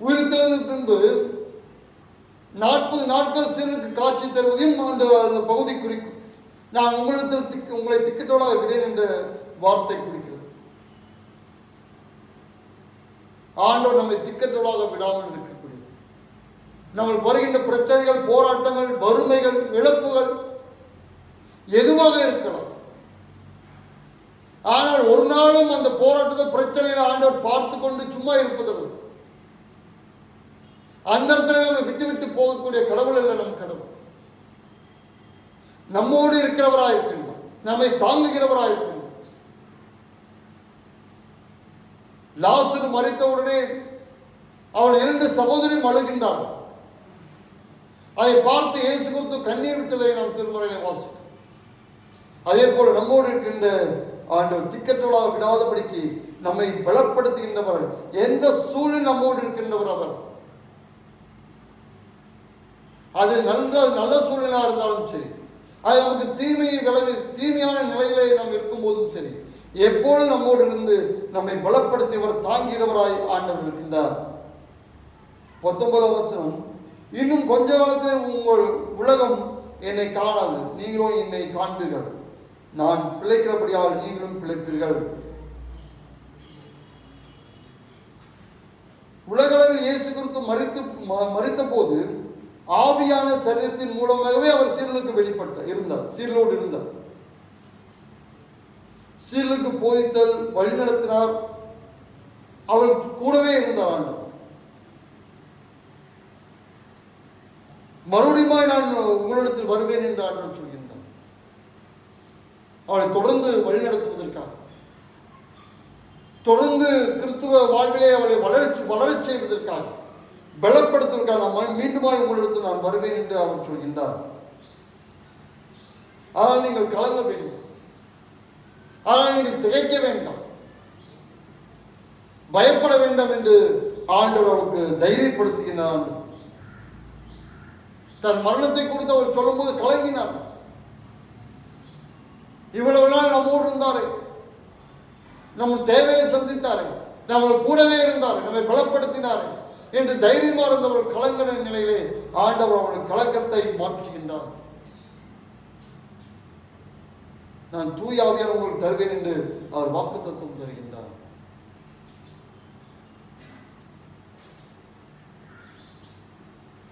உயிர்த்தெழுதலின் பின்பு 40 நாட்கள் சீடருக்கு காட்சி தருவதையும் அந்த பகுதி குறிக்கும். நான் உங்களை திக்கற்றவளாக விடேன் என்ற வார்த்தை குறிக்கிறது. ஆண்டவர் நம்மை திக்கற்றவளாக விடாமல் இருக்கக்கூடியது. நம்மளுக்கு வருகின்ற பிரச்சனைகள், போராட்டங்கள், வறுமைகள், இழப்புகள் எதுவாக இருக்கலாம். ஆனால் ஒரு நாளும் அந்த போராட்டத்தை, பிரச்சனைகளை ஆண்டவர் பார்த்து கொண்டு சும்மா இருப்பதில்லை. அந்த இடத்துல நம்ம விட்டு விட்டு போகக்கூடிய கடவுள் அல்ல நம் கடவுள். நம்மோடு இருக்கிறவராக இருக்கின்றார். நம்மை தாங்குகிறவராக இருக்கின்றார். லாசரு மரித்தவுடனே அவள் 2 சகோதரியும் அழுகின்றார். அதை பார்த்து இயேசு கிறிஸ்து கண்ணீர் விட்டதை நாம் திருமறையிலே வாசிக்கிறோம். அதே போல நம்மோடு இருக்கின்ற ஆண்டவர் திக்கற்றவளாக விடாதபடிக்கு நம்மை பலப்படுத்துகின்றவர். எந்த சூழல் நம்மோடு இருக்கின்றவர் அவர். அது நல்ல சூழ்நிலையாக இருந்தாலும் சரி, அது நமக்கு தீமையான நிலையிலே நாம் இருக்கும் போதும் சரி, எப்போது நம்மோடு இருந்து நம்மை பலப்படுத்தியவர், தாங்கிறவராய் ஆண்டவர் இருக்கின்றார். 19வது வசனம், இன்னும் கொஞ்ச காலத்தில் உங்கள் உலகம் என்னை காணாது, நீங்களும் என்னை காண்பீர்கள். நான் பிழைக்கிறபடியால் நீங்களும் பிழைப்பீர்கள். உலகளவில் இயேசு கிறிஸ்து மரித்த போது ஆவியான சரீரத்தின் மூலமாகவே அவர் சீடர்களுக்கு சீடலோடு இருந்தார். சீடர்களுக்கு போதித்தல், வழிநடத்தினார். அவருக்கு கூடவே இருந்தார் ஆண்டவர். மறுபடியும் நான் உங்களிடத்தில் வருவேன் என்று ஆண்டவர் சொல்கின்றார். அவளை தொடர்ந்து வழிநடத்துவதற்காக, தொடர்ந்து கிறிஸ்துவ வாழ்விலே அவளை வளரச் செய்வதற்காக, பலப்படுத்துவதற்காக நான் மீண்டுமாய் உங்களிடத்தில் நான் வருவேன் என்று அவர் சொல்கின்றார். ஆனால் நீங்கள் கலங்க வேண்டும். ஆனால் நீங்கள் திகைக்க வேண்டாம், பயப்பட வேண்டாம் என்று ஆண்டவர் அவருக்கு தைரியப்படுத்துகின்றார். தன் மரணத்தை குறித்து அவர் சொல்லும் போது கலங்கினார். இவ்வளவு நாள் நம்மோடு இருந்தாரே, நம்ம தேவையை சந்தித்தாரே, நம்மளுக்கு கூடவே இருந்தாரே, நம்மை பலப்படுத்தினாரே என்று தைரியமா இருந்தவர் கலங்கிற நிலையிலே ஆண்டவர் அவருடைய கலக்கத்தை மாற்றுகின்றார். நான் தூய ஆவியானவரை உங்களுக்கு தருவேன் என்று அவர் வாக்குத்தத்தம் தருகின்றார்.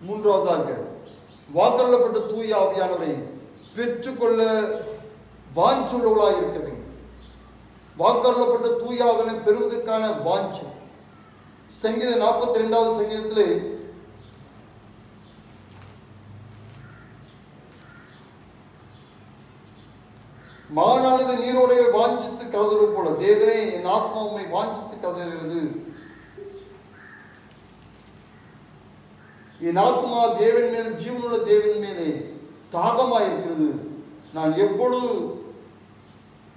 மூன்றாவதாக, வாக்களிக்கப்பட்ட தூய ஆவியானவரை பெற்றுக்கொள்ள வாஞ்சுள்ளவர்களாக இருக்க வேண்டும். வாக்களிக்கப்பட்ட தூய ஆவியானவரை பெறுவதற்கான வாஞ்சை. சங்கீதம் 42வது சங்கீதத்திலே மானானது நீரோடையை வாஞ்சித்து கதறுவது போல, தேவனே என் ஆத்மா உம்மை வாஞ்சித்து கதறுகிறது. என் ஆத்மா தேவன் மேல், ஜீவனுள்ள தேவன் மேலே தாகமாயிருக்கிறது. நான் எப்பொழுது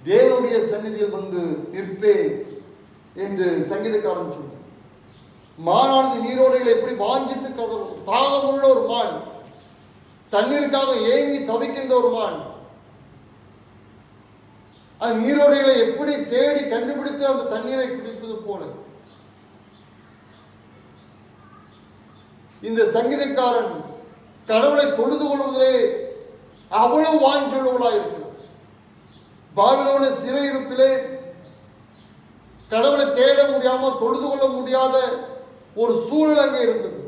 தேவனுடைய சந்நிதியில் வந்து நிற்பேன் என்று சங்கீதக்காரன் சொன்னார். மானானது நீரோடைகளை எப்படி வாஞ்சித்து கதறும். தாகமுள்ள ஒரு மான், தண்ணீருக்காக ஏங்கி தவிக்கின்ற ஒரு மான், அந்த நீரோடைகளை எப்படி தேடி கண்டுபிடித்து அந்த தண்ணீரை குடிப்பது போல இந்த சங்கீதக்காரன் கடவுளை தொழுது கொள்வதிலே அவ்வளவு வாஞ்சொல்லுவலாக இருக்கிறார். பாபிலோன சிறையிருப்பிலே கடவுளை தேட முடியாமல் தொழுது கொள்ள முடியாத ஒரு சூழல் அங்கே இருந்தது.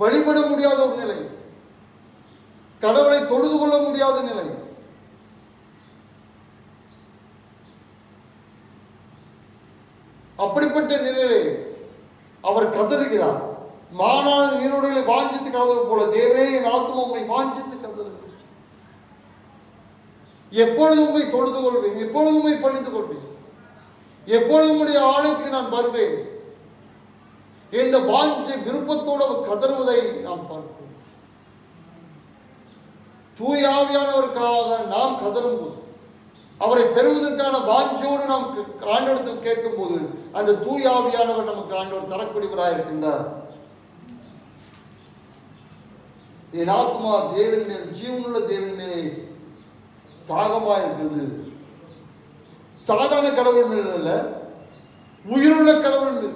வழிபட முடியாத ஒரு நிலை, கடவுளை தொழுது கொள்ள முடியாத நிலை. அப்படிப்பட்ட நிலையிலே அவர் கதறுகிறார். மானான நீரோடைகளை வாஞ்சித்து கதறு போல தேவனே என் ஆத்துமா உம்மை வாஞ்சித்து கதறுகிறது. எப்பொழுது உம்மை தொழுது கொள்வேன், எப்பொழுது உம்மை பணிந்து கொள்வேன், எப்பொழுது உம்முடைய ஆலயத்துக்கு நான் வருவேன் என்ற வாஞ்சை விருப்பத்தோடு அவர் கதறுவதை நாம் பார்க்கிறோம். தூய ஆவியானவருக்காக நாம் கதறும் போது, அவரை பெறுவதற்கான வாஞ்சோடு நாம் ஆண்டவரிடத்தில் கேட்கும் போது அந்த தூய ஆவியானவர் நமக்கு ஆண்டவர் தரக்கூடியவராக இருக்கின்றார். என் ஆத்மா தேவன் மேல், ஜீவனுள்ள தேவன் மேலே தாகமாக இருக்கிறது. சாதாரண கடவுள் மேல் அல்ல, உயிருள்ள கடவுள் மேல்,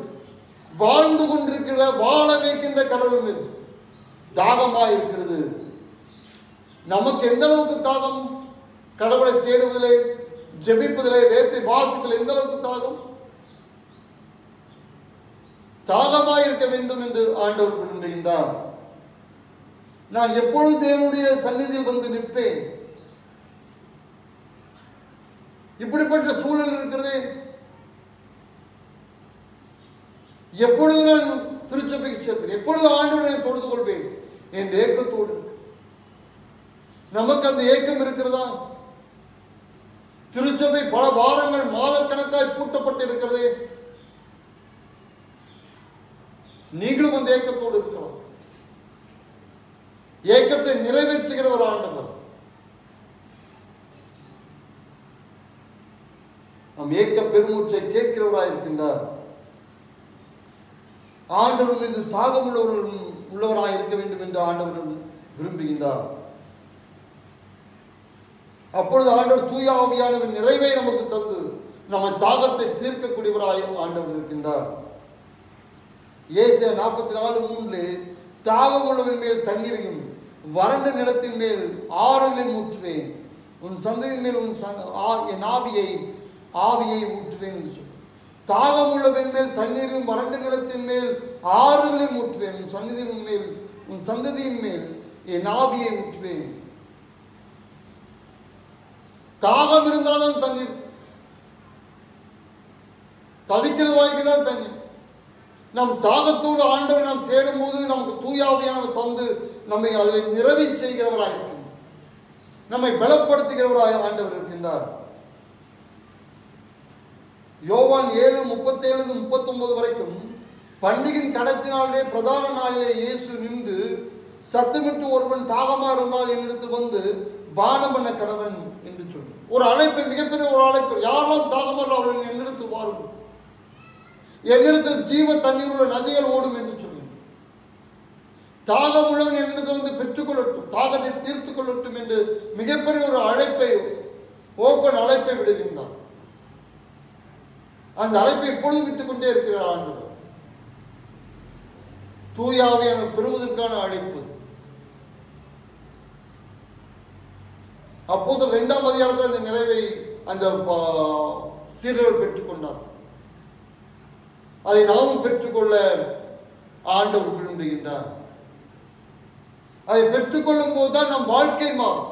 வாழ்ந்து கொண்டிருக்கிற வாழ வைக்கின்ற கடவுள் மீது தாகமாக இருக்கிறது. நமக்கு எந்த அளவுக்கு தாகம்? கடவுளை தேடுவதிலே, ஜெபிப்பதிலே, வேதத்தை வாசிப்பதில் எந்த அளவுக்கு தாகம்? தாகமாக இருக்க வேண்டும் என்று ஆண்டவர் விரும்புகின்றார். நான் எப்பொழுது தேவனுடைய சந்நிதியில் வந்து நிற்பேன். இப்படிப்பட்ட சூழல் இருக்கிறதே. எப்பொழுது நான் திருச்சபைக்கு செல்வேன், எப்பொழுது ஆண்டவரை தொழுது கொள்வேன் என்ற ஏக்கத்தோடு இருக்கு. நமக்கு அந்த ஏக்கம் இருக்கிறதா? திருச்சபை பல வாரங்கள் மாதக்கணக்காய் பூட்டப்பட்டு இருக்கிறதே. நீங்களும் அந்த ஏக்கத்தோடு இருக்கலாம். ஏக்கத்தை நிறைவேற்றுகிற ஒரு ஆண்டவர். நம் ஏக்க பெருமூச்சை கேட்கிறவராக இருக்கின்றார். ஆண்டவர் மீது தாகம் உள்ளவராக இருக்க வேண்டும் என்று ஆண்டவர் விரும்புகின்றார். அப்பொழுது ஆண்டவர் தூய ஆவியானவர் நிறைவை நமக்கு தந்து நம்ம தாகத்தை தீர்க்கக்கூடியவராக ஆண்டவர் இருக்கின்றார். ஏசாயா 44:3 தாகம் உள்ளவன் மேல் தண்ணீரையும் வறண்ட நிலத்தின் மேல் ஆறுகளையும் ஊற்றுவேன், உன் சந்ததியின் மேல் என் ஆவியை ஊற்றுவேன் என்று சொல்லி. தாகம் உள்ளவன் மேல் தண்ணீரையும் வறண்ட நிலத்தின் மேல் ஆறுகளையும் ஊற்றுவேன், உன் சந்ததியின் மேல் என் ஆவியை ஊற்றுவேன். தாகம் இருந்தாலும் தண்ணீர், தவிக்கிற வாய்க்கு தான் தண்ணீர். நம் தாகத்தோடு ஆண்டவரை நாம் தேடும் போது நமக்கு தூயாவியான தந்து நம்மை அதில் நிறைவே செய்கிறவராக இருக்கின்றார், நம்மை பலப்படுத்துகிறவராக ஆண்டவர் இருக்கின்றார். யோவான் 7:37-39 வரைக்கும் பண்டிகையின் கடைசி நாளிலே, பிரதான நாளிலே இயேசு நின்று சத்தமிட்டு ஒருவன் தாகமாக இருந்தால் என்னிடத்தில் வந்து பானம் பண்ண கடவன் என்று சொல்லி ஒரு அழைப்பு, மிகப்பெரிய ஒரு அழைப்பு. யாரெல்லாம் தாகமாக அவர்கள் என்னிடத்தில் வாருங்கள், என்னிடத்தில் ஜீவ தண்ணீர் உள்ள நதிகள் ஓடும் என்று சொல்லி தாகம் உள்ளவன் என்னிடத்தில் வந்து பெற்றுக்கொள்ளட்டும், தாகத்தை தீர்த்து கொள்ளட்டும் என்று மிகப்பெரிய ஒரு அழைப்பை, ஓப்பன் அழைப்பை விடுகின்றார். அந்த அழைப்பை எப்பொழுதும் விட்டுக் கொண்டே இருக்கிறார் ஆண்டவர். தூயாவியான பெறுவதற்கான அழைப்பு. அப்போது 2ஆம் அதிகாரத்தில் அந்த நிறைவை அந்த சீடர்கள் பெற்றுக்கொண்டார். அதை நாமும் பெற்றுக்கொள்ள ஆண்டவர் விரும்புகின்றார். அதை பெற்றுக்கொள்ளும் போதுதான் நம் வாழ்க்கை மாறும்.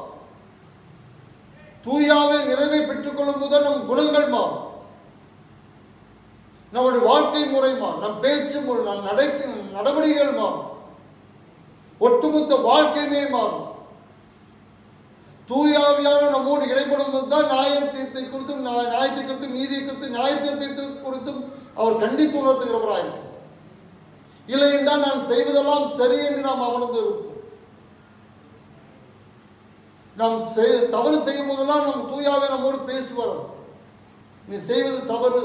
தூயாவே நிறைவை பெற்றுக்கொள்ளும் போதுதான் நம் குணங்கள் மாறும், நம்முடைய வாழ்க்கை முறை மாறும், நம் பேச்சு முறை, நம் நடவடிக்கைகள் மாறும், ஒட்டுமொத்த வாழ்க்கையுமே மாறும். தூயாவியான நம்மோடு இடைப்படும் போதுதான் நியாயத்தை குறித்தும், நீதியை குறித்தும், நியாயத்தை குறித்தும் அவர் கண்டித்து உணர்த்துகிறவராக இருக்கும். இல்லை என்றால் நான் செய்வதெல்லாம் சரி என்று நாம் அமர்ந்து இருப்போம். நாம் தவறு செய்யும் போதெல்லாம் நம் தூயாவே நம்மோடு பேசுவார், நீ செய்வது தவறு,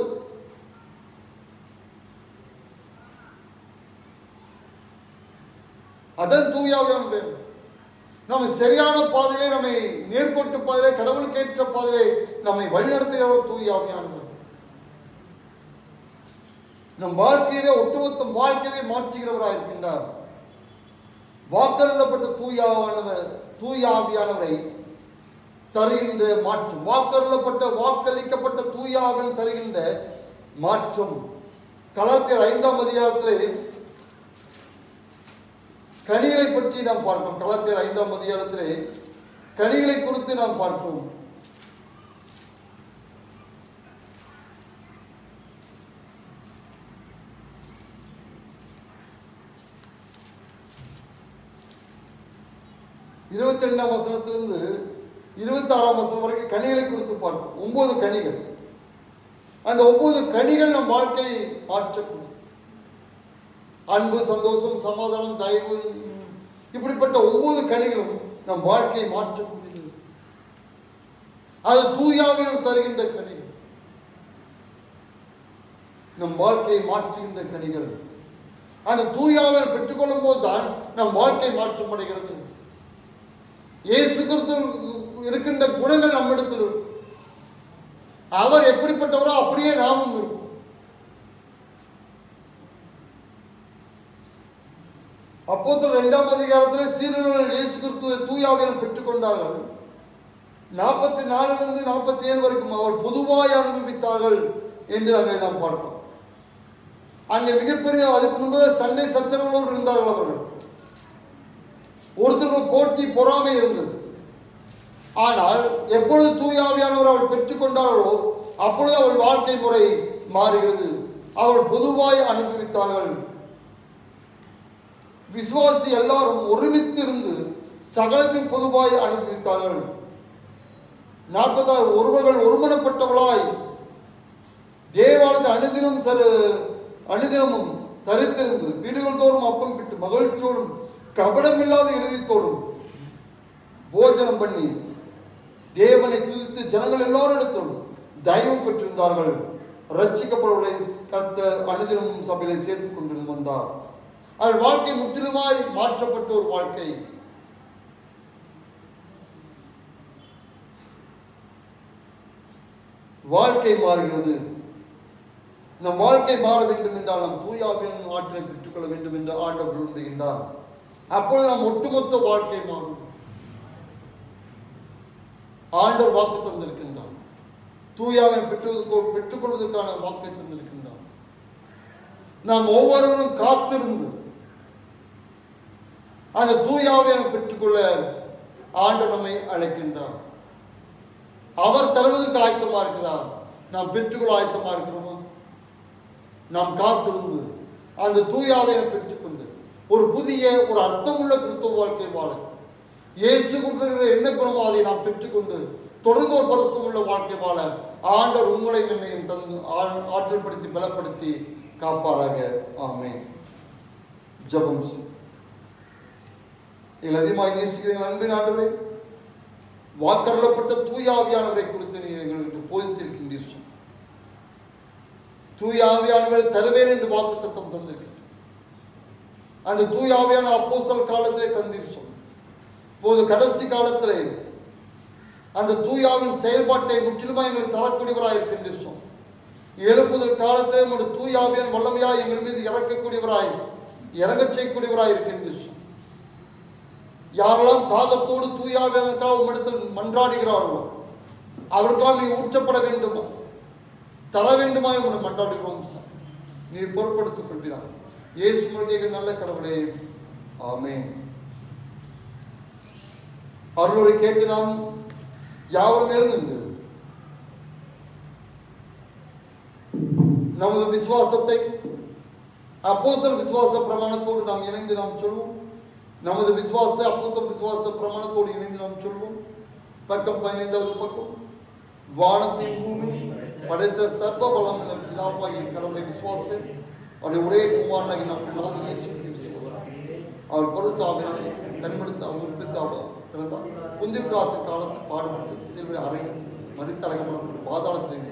அதன் தூயாவியான பேர். நம்ம சரியான பாதையிலே, நம்மை நேர்கோட்டு பாதையிலே, கடவுளுக்கு ஏற்ற பாதையிலே நம்மை வழிநடத்துகிறவர் தூயாவியானவர். நம் வாழ்க்கையவே ஒட்டுமொத்த வாழ்க்கையவே மாற்றுகிறவராக இருக்கின்றார். வாக்களிக்கப்பட்ட தூய ஆவியானவரை தருகின்ற மாற்றம், வாக்களிக்கப்பட்ட தூய ஆவியானவர் தருகின்ற மாற்றம். கலாத்தியர் 5ஆம் அதிகாரத்திலே கனிகளை பற்றி நாம் பார்ப்போம். கலாத்தியர் 5ஆம் அதிகாரத்திலே கனிகளை குறித்து நாம் பார்ப்போம். இருபத்தி 2ஆம் வசனத்திலிருந்து 26ஆம் வசனம் வரைக்கும் கனிகளை குறித்து பார்ப்போம். 9 கனிகள். அந்த 9 கனிகள் நம் வாழ்க்கையை மாற்றக்கூடும். அன்பு, சந்தோஷம், சமாதானம், தயவு, இப்படிப்பட்ட 9 கனிகளும் நம் வாழ்க்கையை மாற்றக்கூடியது. அது தூய ஆவியானவர் தருகின்ற கனிகள், நம் வாழ்க்கையை மாற்றுகின்ற கனிகள். அந்த தூய ஆவியானவர் பெற்றுக்கொள்ளும் போதுதான் நம் வாழ்க்கை மாற்றமடைகிறது. இயேசு கிறிஸ்து இருக்கின்ற குணங்கள் நம்மிடத்தில் இருக்கும். அவர் எப்படிப்பட்டவரோ அப்படியே நாமும் இருக்கும். அப்போஸ்தலர் 2ஆம் அதிகாரத்திலே சீடர்கள் இயேசு கிறிஸ்துவை தூய ஆவியானவரை பெற்றுக்கொண்டார்கள். 44 47 வரைக்கும் அவர் பொதுவாய் அனுபவித்தார்கள் என்று அங்கே நாம் பார்க்கிறோம். அங்கே மிகப்பெரிய, அதுக்கு முன்பு சண்டை சச்சரவுகளோடு இருந்தார்கள். அவர்கள் ஒருத்தருக்கு போட்டி, பொறாமை இருந்தது. ஆனால் எப்பொழுது தூய ஆவியானவர் அவள் பெற்றுக்கொண்டார்களோ அப்பொழுது அவள் வாழ்க்கை முறை மாறுகிறது. அவள் பொதுவாய் அனுபவித்தார்கள். விசுவாசி எல்லாரும் ஒருமித்து இருந்து சகலத்தையும் பொதுவாய் அனுபவித்தார்கள். 46 ஒருவர்கள் ஒருமனப்பட்டவளாய் தேவாலயத்தை அனுதினமும் தரித்திருந்து வீடுகள் தோறும் அப்பம் பிட்டு மகிழ்ச்சியோடும் கபடமில்லாத இருதயத்தோடும் போஜனம் பண்ணி தேவனை துதித்து ஜனங்கள் எல்லோரிடத்திலும் தயவு பெற்றிருந்தார்கள். ரட்சிக்கப்படுவதை கர்த்தர் அனுதினமும் சபையிலே சேர்த்துக் கொண்டு வந்தார். அவள் வாழ்க்கை முற்றிலுமாய் மாற்றப்பட்ட ஒரு வாழ்க்கை. வாழ்க்கை மாறுகிறது. நம் வாழ்க்கை மாற வேண்டும் என்றால் நம் தூய ஆவியானவரின் ஆற்றலை பெற்றுக்கொள்ள வேண்டும் என்று ஆண்டவர் விரும்புகின்றார். அப்பொழுது நாம் ஒட்டுமொத்த வாழ்க்கை மாறும். ஆண்டவர் வாக்கு தந்திருக்கின்றார். தூய ஆவியானவரை பெற்றுக்கொள்வதற்கான வாக்கை தந்திருக்கின்றார். நாம் ஒவ்வொருவரும் காத்திருந்து அந்த தூய ஆவியானவரை பெற்றுக்கொள்ள ஆண்டவர் நம்மை அழைக்கின்றார். அவர் தருவதற்கு ஆயத்தமா இருக்கிறார். நாம் பெற்றுக்கொள்ள ஆயத்தமா இருக்கிறோமா? நாம் காத்திருந்து அந்த தூய ஆவியானவரை பெற்றுக்கொண்டு ஒரு புதிய, ஒரு அர்த்தமுள்ள கிறிஸ்தவ வாழ்க்கை வாழ இயேசு கொடுக்கிற என்ன குணமோ அதை நாம் பெற்றுக்கொண்டு தொடர்ந்து ஒரு பருத்தமுள்ள வாழ்க்கை வாழ ஆண்டவர் உங்களை என்னையும் தந்து ஆற்றல் படுத்தி பலப்படுத்தி காப்பாராக. ஆமென். ஜெபம் செய். அதிகமாக நேசிக்கிறீர்கள் அன்பின் ஆண்டவரே, வாக்கருளப்பட்ட தூய ஆவியானவரை குறித்து நீர் எங்களுக்கு போதித்திருக்கின்றீர். தூய ஆவியானவரை தருவேன் என்று வாக்குத்தத்தம் தந்திருக்கின்ற அந்த தூய ஆவியான அப்போஸ்தலர் காலத்திலே தந்தீர் சொல். இப்போது கடைசி காலத்திலே அந்த தூயாவின் செயல்பாட்டை முற்றிலுமாய் எங்களுக்கு தரக்கூடியவராய் இருக்கின்றீர் சொல். எழுப்புதல் காலத்திலே உங்களுடைய தூய ஆவியான் வல்லமையாய் எங்கள் மீது இறக்கக்கூடியவராய், இறங்கச் செய்யக்கூடியவராய் இருக்கின்றீர் சொல். யாரெல்லாம் தாகத்தோடு தூய ஆவியானவருக்காக உம்மிடத்தில் மன்றாடுகிறார்களோ அவருக்கெல்லாம் நீ ஊற்றப்பட வேண்டுமா, தர வேண்டுமா உங்களை மன்றாடுகிறோம் சார். நீ பொறுப்படுத்திக் கொள்கிறார். இயேசு முருகேக நல்ல கடவுளே, ஆமென். அருளை கேட்டு நாம் யாவரும் எழுந்து நமது விசுவாசத்தை அப்போஸ்தலர் விசுவாச பிரமாணத்தோடு நாம் இணைந்து நாம் சொல்வோம். நமது விசுவாசத்தை அப்போஸ்தலர் விசுவாச பிரமாணத்தோடு இணைந்து நாம் சொல்வோம். பக்கம் 15வது பக்கம். வானத்தின் பூமி படைத்த சர்வ பலம் என்ற பிதாவாகிய கடவுளை விசுவாசம் அவருடைய ஒரே குமாரனாகி நம்முடைய இயேசு கிறிஸ்து அவர் பொறுத்தாவினால் கண்மடுத்து அவர் பிறந்தார். புந்திய காலத்தில் பாடுபட்டு சிலுவை அறை மறித்தடங்கப்பட்டு பாதாளத்தில்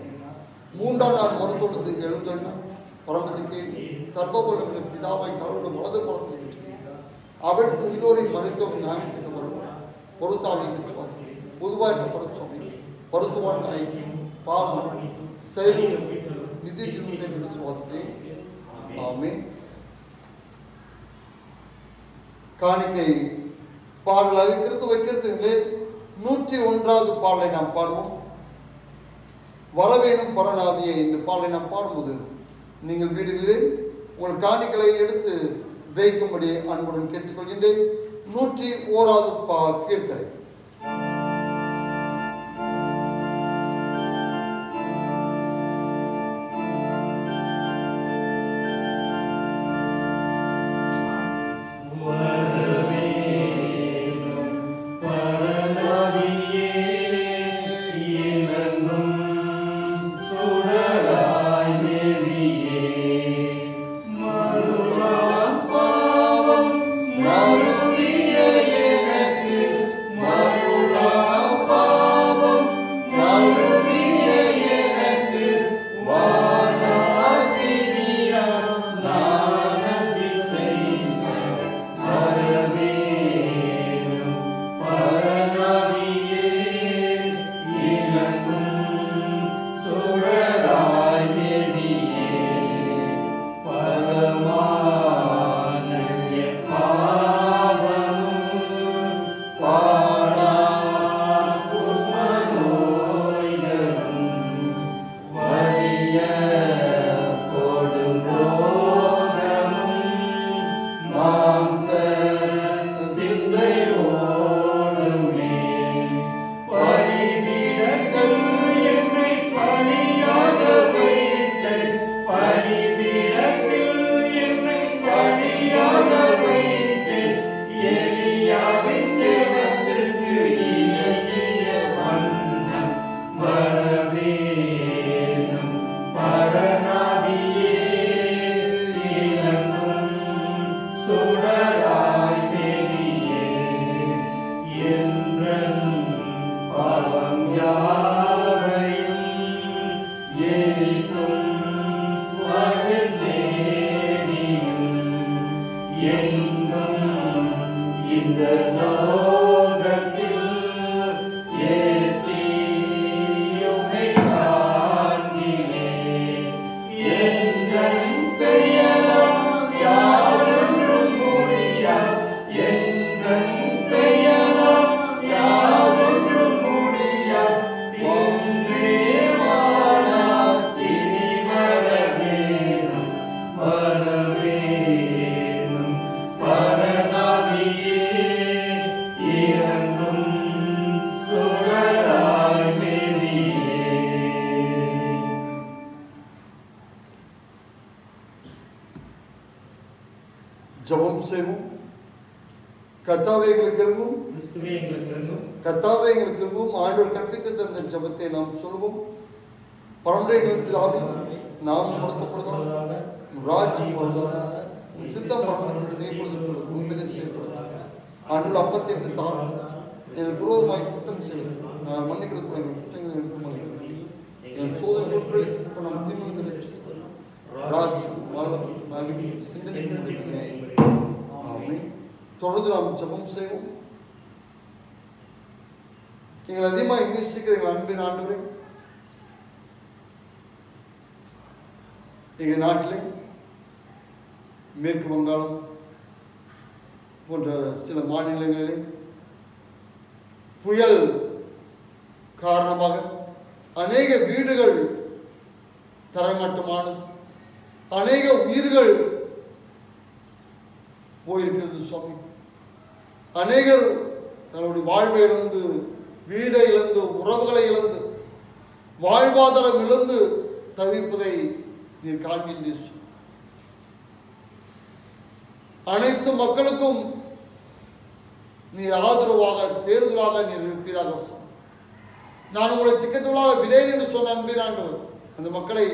3ஆம் நாள் மறுத்தொழுது எழுந்தொழினார். பரமதிக்கு சர்வபலம் என்ற பிதாவாய் கடவுளுடைய வலது புறத்தில் அவருக்கு எல்லோரையும் மறைத்தோம் நியாயத்திற்கு வருவார். பொறுத்தாவிய விசுவாசம் பொதுவாக பருத்துவாமி பருத்துவான் ஐக்கியம் பாவம் செயலும் நிதி திருமண விசுவாசத்தை ஆமென். காணிக்கை பாடலாக கிறிஸ்துவை கீர்த்தனையிலே 101வது பாடலை நாம் பாடுவோம். வரவேணும் பரநாவியே இந்த பாடலை நாம் பாடும்போது நீங்கள் வீடுகளிலே உங்கள் காணிக்கைகளை எடுத்து வைக்கும்படி அன்புடன் கேட்டுக்கொள்கின்றேன். 101வது கீர்த்தனை. ஜெபம் செய்வோம். கர்த்தாவே எங்களுக்கு இறங்கும், கர்த்தாவே எங்களுக்கு இறங்கும். ஆண்டவர் கற்பித்து தந்த ஜெபத்தை நாம் சொல்வோம். பரம்பரைகளுக்கு நாம் பொருத்தப்படுவதாக ராஜ்யம் வருவதாக சித்தம் பரமத்தில் செய்யப்படுவது பூமியிலே செய்யப்படுவதாக. ஆண்டவர் அப்பத்தை தான் என் விரோதமாய் குற்றம் செய்யும். நான் மன்னிக்கிறது குற்றங்கள் இருக்கும் என் சோதனை பிரவேசிக்க நாம் தீமைகளை ராஜ்யம் தொடர்ந்து நாம் ஜெபம் செய்வோம். நீங்கள் அதிகமாக நேசிக்கிற எங்கள் அன்பின் ஆண்டவரே, எங்கள் நாட்டிலே மேற்கு வங்காளம் போன்ற சில மாநிலங்களிலே புயல் காரணமாக அநேக வீடுகள் தரைமட்டமானது, அநேக உயிர்கள் போயிருக்கிறது சுவாமி. அநேகர் தன்னுடைய வாழ்வை இழந்து, வீடை இழந்து, உறவுகளை இழந்து, வாழ்வாதாரம் இழந்து தவிப்பதை நீர் காண்கின்றீர். அனைத்து மக்களுக்கும் நீர் ஆதரவாக தேர்தலாக நீர் இருப்பீராக. நான் உங்களை திக்கற்றவளாக விடேன் என்று சொன்ன அன்பினாண்டவர் அந்த மக்களை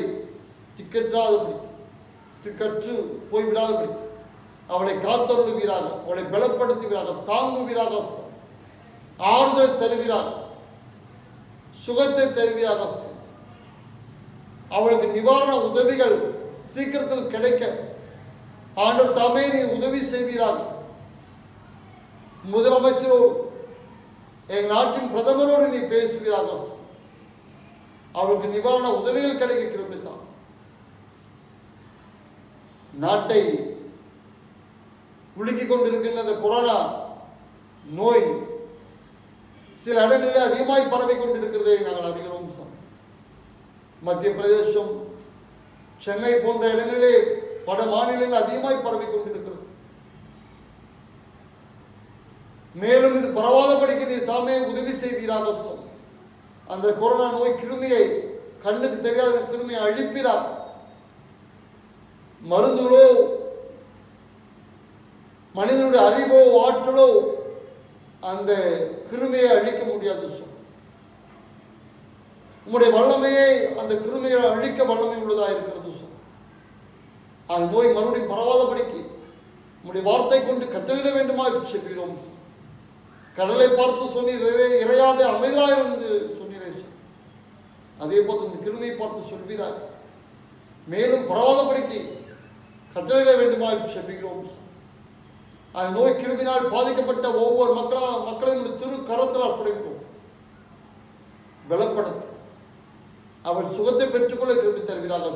திக்கற்றாதபடி, திக்கற்று போய்விடாதபடி அவளை காத்தருளுவீராக, அவளை பலப்படுத்துவீராக, தாங்குவீராக, ஆறுதலை தருவீராக, சுகத்தை தருவீராக. அவளுக்கு நிவாரண உதவிகள் சீக்கிரத்தில் கிடைக்க ஆண்டவர் தாமே நீ உதவி செய்வீராக. முதலமைச்சரோடு எங்கள் நாட்டின் பிரதமரோடு நீ பேசுவீராக. அவளுக்கு நிவாரண உதவிகள் கிடைக்க கிருபித்தான். நாட்டை உலுக்கிக் கொண்டிருக்கின்ற அந்த கொரோனா நோய் சில இடங்களில் அதிகமாய் பரவி கொண்டிருக்கிறதை நாங்கள் அறிகிறோம் சார். மத்திய பிரதேசம், சென்னை போன்ற இடங்களிலே பல மாநிலங்கள் அதிகமாய் பரவி கொண்டிருக்கிறது. மேலும் இது பரவாதபடிக்கு நீர் தாமே உதவி செய்வீராக சொல். அந்த கொரோனா நோய் கிருமியை, கண்ணுக்கு தெரியாத கிருமியை அழிப்பீரார். மருந்துகளோ மனிதனுடைய அறிவோ ஆற்றலோ அந்த கிருமியை அழிக்க முடியாது சொல். உம்முடைய வல்லமையை அந்த கிருமியை அழிக்க வல்லமை உள்ளதாக இருக்கிறது சொல். அந்த நோய் மறுபடியும் பரவாதபடிக்கு உம்முடைய வார்த்தை கொண்டு கட்டளிட வேண்டுமா செல்கிறோம். கடலை பார்த்து சொன்னீர், இறையாதே அமைதியாய் என்று சொன்னீரே சொல். அதே போல் இந்த கிருமியை பார்த்து சொல்வீரார். மேலும் பரவாதபடிக்கு கட்டளிட வேண்டுமா செல்கிறோம். அந்த நோய் கிருமினால் பாதிக்கப்பட்ட ஒவ்வொரு மக்களையும் திரு கரத்தில் அர்ப்பணிக்கிறோம். பலப்படும் அவள் சுகத்தை பெற்றுக்கொள்ள கிருமி தருவீராக.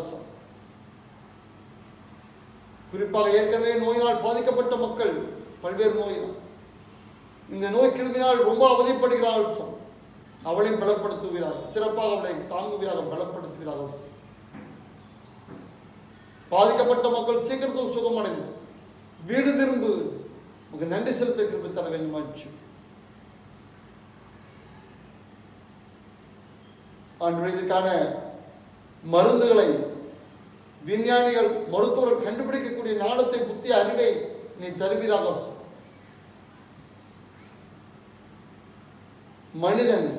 குறிப்பாக ஏற்கனவே நோயினால் பாதிக்கப்பட்ட மக்கள் பல்வேறு நோயினால் இந்த நோய் கிருமினால் ரொம்ப அவதிப்படுகிறார்கள் சொல். அவளையும் பலப்படுத்துவீராக. சிறப்பாக அவளை தாங்குவீராக, பலப்படுத்துவீராக. பாதிக்கப்பட்ட மக்கள் சீக்கிரத்தில் சுகமடைந்து வீடு திரும்பு நன்றி செலுத்த கிருபை தர வேண்டுமாச்சு. அன்று இதுக்கான மருந்துகளை விஞ்ஞானிகள், மருத்துவர்கள் கண்டுபிடிக்கக்கூடிய நாடத்தை, புத்தி, அறிவை நீ தருவீராக. மனிதன்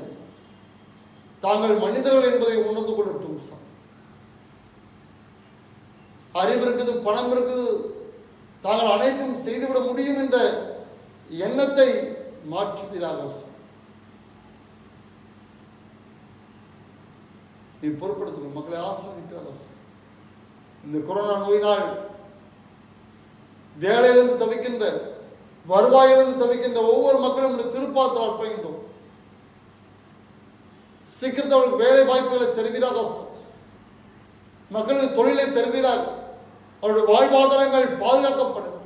தாங்கள் மனிதர்கள் என்பதை உணர்ந்து கொள்ளட்டும். அறிவு இருக்குது, பணம் இருக்குது, தாங்கள் அனைத்தும் செய்துவிட முடியும் என்ற எண்ணத்தை மாற்றுவீராக. நீ பொருட்படுத்தும் மக்களை ஆசிரியராக. இந்த கொரோனா நோயினால் வேலையிலிருந்து தவிக்கின்ற, வருவாயிலிருந்து தவிக்கின்ற ஒவ்வொரு மக்களும் இந்த திருப்பாத்திரம் அர்ப்பணிக்கின்றோம். சீக்கிரத்தில் வேலை வாய்ப்புகளை தருவீராக. மக்களுக்கு தொழிலை தருவீராக. அவருடைய வாழ்வாதாரங்கள் பாதுகாக்கப்படும்,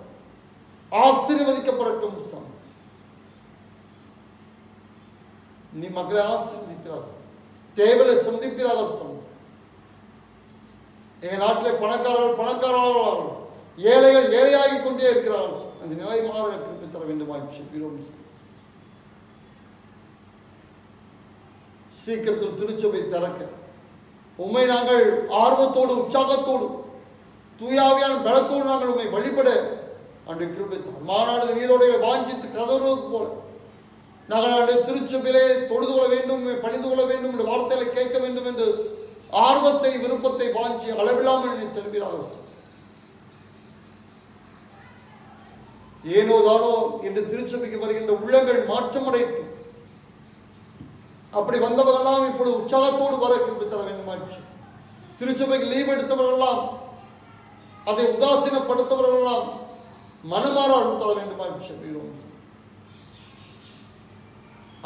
ஆசீர்வதிக்கப்படட்டும். நீ மக்களை ஆசீர்வதிக்கிறார், தேவையை சந்திப்பீராக. எங்க நாட்டிலே பணக்காரர்கள் ஏழைகள் ஏழையாகி கொண்டே இருக்கிறார்கள். அந்த நிலை மாற கிருபை தர வேண்டுமாய் சீக்கிரத்தில் திருச்சபை திறக்க உண்மை நாங்கள் ஆர்வத்தோடு, உற்சாகத்தோடு, தூயாவியான பலத்தோடு நாங்கள் உண்மை வழிபட அன்று கிருபை தர. மாநாடு நீரோடைய வாஞ்சித்து கதறுவது போல நாங்கள் திருச்சபையிலே தொழுது கொள்ள வேண்டும், பணிந்து கொள்ள வேண்டும், இந்த வார்த்தைகளை கேட்க வேண்டும் என்று ஆர்வத்தை, விருப்பத்தை வாஞ்சி அளவில்லாமல் நீ தருவீராக. ஏனோதானோ என்று திருச்சபைக்கு வருகின்ற உள்ளங்கள் மாற்றமடையும். அப்படி வந்தவர்களெல்லாம் இப்பொழுது உற்சாகத்தோடு வர கிருபை தர வேண்டுமாச்சு. திருச்சபைக்கு லீவ் எடுத்தவர்களெல்லாம், அதை உதாசீனப்படுத்தவர்களெல்லாம் மனமாற தர வேண்டுமாச்சு.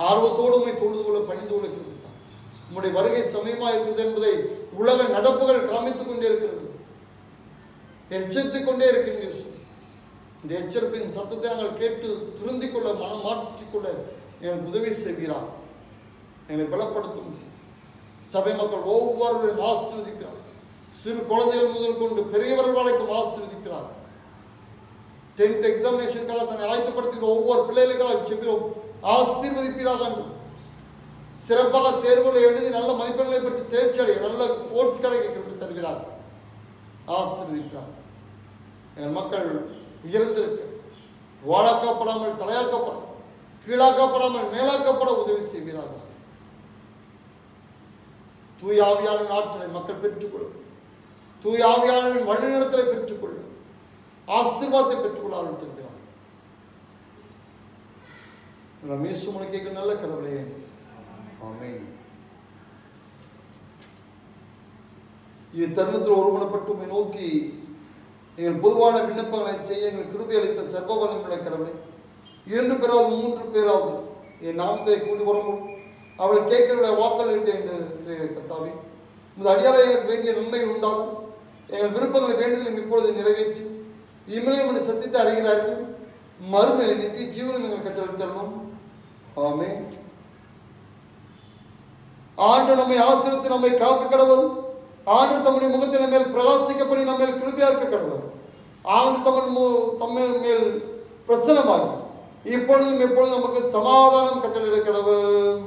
ஆர்வத்தோடு உண்மை தொழுது கொள்ள, பணிந்து கொள்ள கிருபை. உம்முடைய வருகை சமயமா இருக்கிறது என்பதை உலக நடப்புகள் காமித்துக் கொண்டே இருக்கிறது, எச்சரித்துக் கொண்டே இருக்கின்றீர்கள். இந்த எச்சரிப்பின் சத்தத்தை நாங்கள் கேட்டு திருந்திக் கொள்ள, மனம் மாற்றிக்கொள்ள எங்களுக்கு உதவி செய்கிறார். எங்களை பலப்படுத்தும். சபை மக்கள் ஒவ்வொருவரையும் ஆசீர்வதிக்கிறார். சிறு குழந்தைகள் முதல் கொண்டு பெரியவர்கள் வரைக்கும் ஆசீர்வதிக்கிறார். 10th எக்ஸாமினேஷனுக்காக தன்னை ஆயத்தப்படுத்துகிற ஒவ்வொரு பிள்ளைகளுக்காக செல்கிறோம். ஆசீர்வதிப்பீராக. சிறப்பாக தேர்வுகளை எழுதி நல்ல மதிப்பெண்களை பெற்று தேர்ச்சி அடைய நல்ல கோர்ஸ் கிடைக்க தருகிறார். ஆசீர்வதிக்கிறார். எங்கள் மக்கள் உயர்ந்திருக்க, வாழாக்கப்படாமல் தலையாக்கப்பட, கீழாக்கப்படாமல் மேலாக்கப்பட உதவி செய்கிறார்கள். தூய ஆவியான ஆற்றலை மக்கள் பெற்றுக்கொள்ளும். தூய ஆவியான வழிநடத்தலை பெற்றுக்கொள்ளும். ஆசீர்வாதத்தை பெற்றுக்கொள்ளாமல் இருக்கிறார். கேட்க நல்ல கடவுளே, ஆமென். இத்தருணத்தில் ஒருமனப்பட்டு உம்மை நோக்கி எங்கள் பொதுவான விண்ணப்பங்களை செய்ய எங்களுக்கு கிருபை அளித்த சர்வவல்லமையுள்ள கடவுளே, 2 பேராவது 3 பேராவது என் நாமத்தை கூடி வரவும் அவள் கேட்கிற வாக்களிட்டு என்று கத்தாவே, இந்த அடியாரை எனக்கு வேண்டிய நன்மைகள் உண்டாகும். எங்கள் விருப்பங்களை வேண்டுதலும் இப்பொழுது நிறைவேற்றி இம்மையுடைய சத்தியத்தை அறிகிறார்கள் மறுமையை நித்திய ஜீவனம் எங்கள் கற்றலும். ஆமென். ஆண்டு நம்மை ஆசீர்வதித்து நம்மை காக்க கடவுள். ஆண்டு தம்முடைய முகத்தை நம்ம மேல் பிரகாசிக்கப்படி நம்ம மேல் கிருபையா இருக்க கடவுள். ஆண்டு தம்மேல் மேல் பிரசன்னமாகி இப்பொழுதும் எப்பொழுதும் நமக்கு சமாதானம் கட்டளையிட கடவுள்.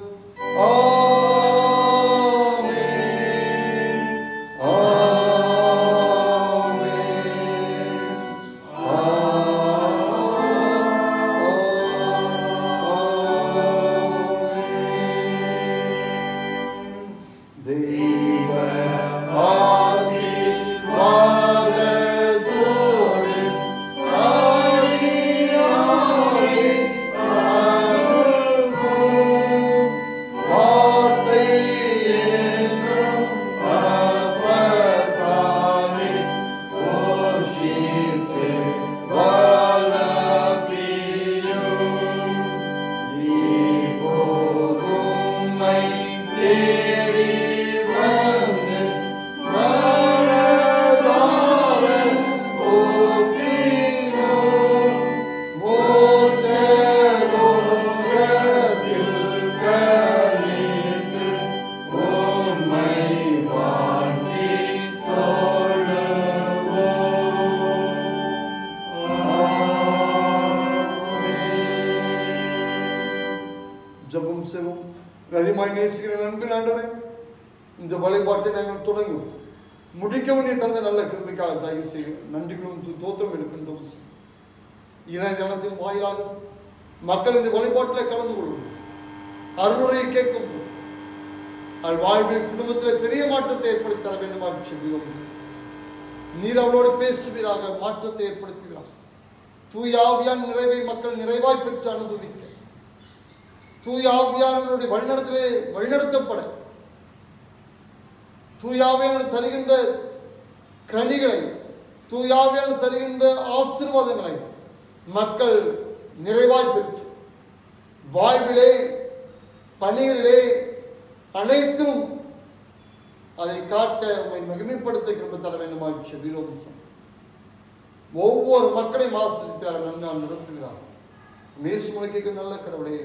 இந்த வழிபாட்டை நாங்கள் தொடங்குவோம். முடிக்கவனே தந்த நல்ல கிருபைக்காக தயவு செய்ய நன்றிகளும் தோற்றம் எடுக்கின்றோம். இணையதளத்தின் வாயிலாக மக்கள் இந்த வழிபாட்டில் கலந்து கொள்ளும் அருளுரையை கேட்கும் அவள் வாழ்வில் குடும்பத்தில் பெரிய மாற்றத்தை ஏற்படுத்தி தர வேண்டுமாக சொல்கிறோம். நீர் அவளோடு பேசுவீராக, மாற்றத்தை ஏற்படுத்துகிறார். தூய ஆவியான் நிறைவை மக்கள் நிறைவாய் பெற்று அனுபவிக்க, தூய ஆவியானுடைய வழிநடத்திலே வழிநடத்தப்பட, தூயாவியான தருகின்ற கனிகளை, தூயாவியான தருகின்ற ஆசீர்வாதங்களை மக்கள் நிறைவாய் பெற்று வாழ்விலே பணிகளிலே அனைத்தும் அதை காட்ட உண்மை மகிமைப்படுத்த கிருபை தர வேண்டுமாய் செபிக்கிறோம். ஒவ்வொரு மக்களையும் ஆசீர்வதிக்கிறார், நன்றால் நிரப்புகிறார். மேசு முளைக்கு நல்ல கடவுளே,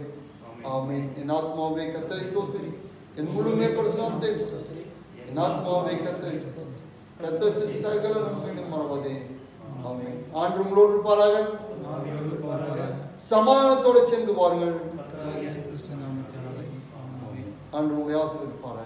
ஆமென். என் ஆத்மாவே கர்த்தரை ஸ்தோத்திரி, என் முழுமே பரிசுத்தத்தை ஸ்தோத்திரி. என் ஆத்மாவே கர்த்தரை ஸ்தோத்திரி, கர்த்தர் செய்த சகல நன்மைகளையும் மறவாதே. ஆமென். ஆண்டு உங்களோடு இருப்பாராக, சமாதானத்தோடு சென்று வாருங்கள். ஆண்டு உங்களை ஆசீர்வதிப்பாராக.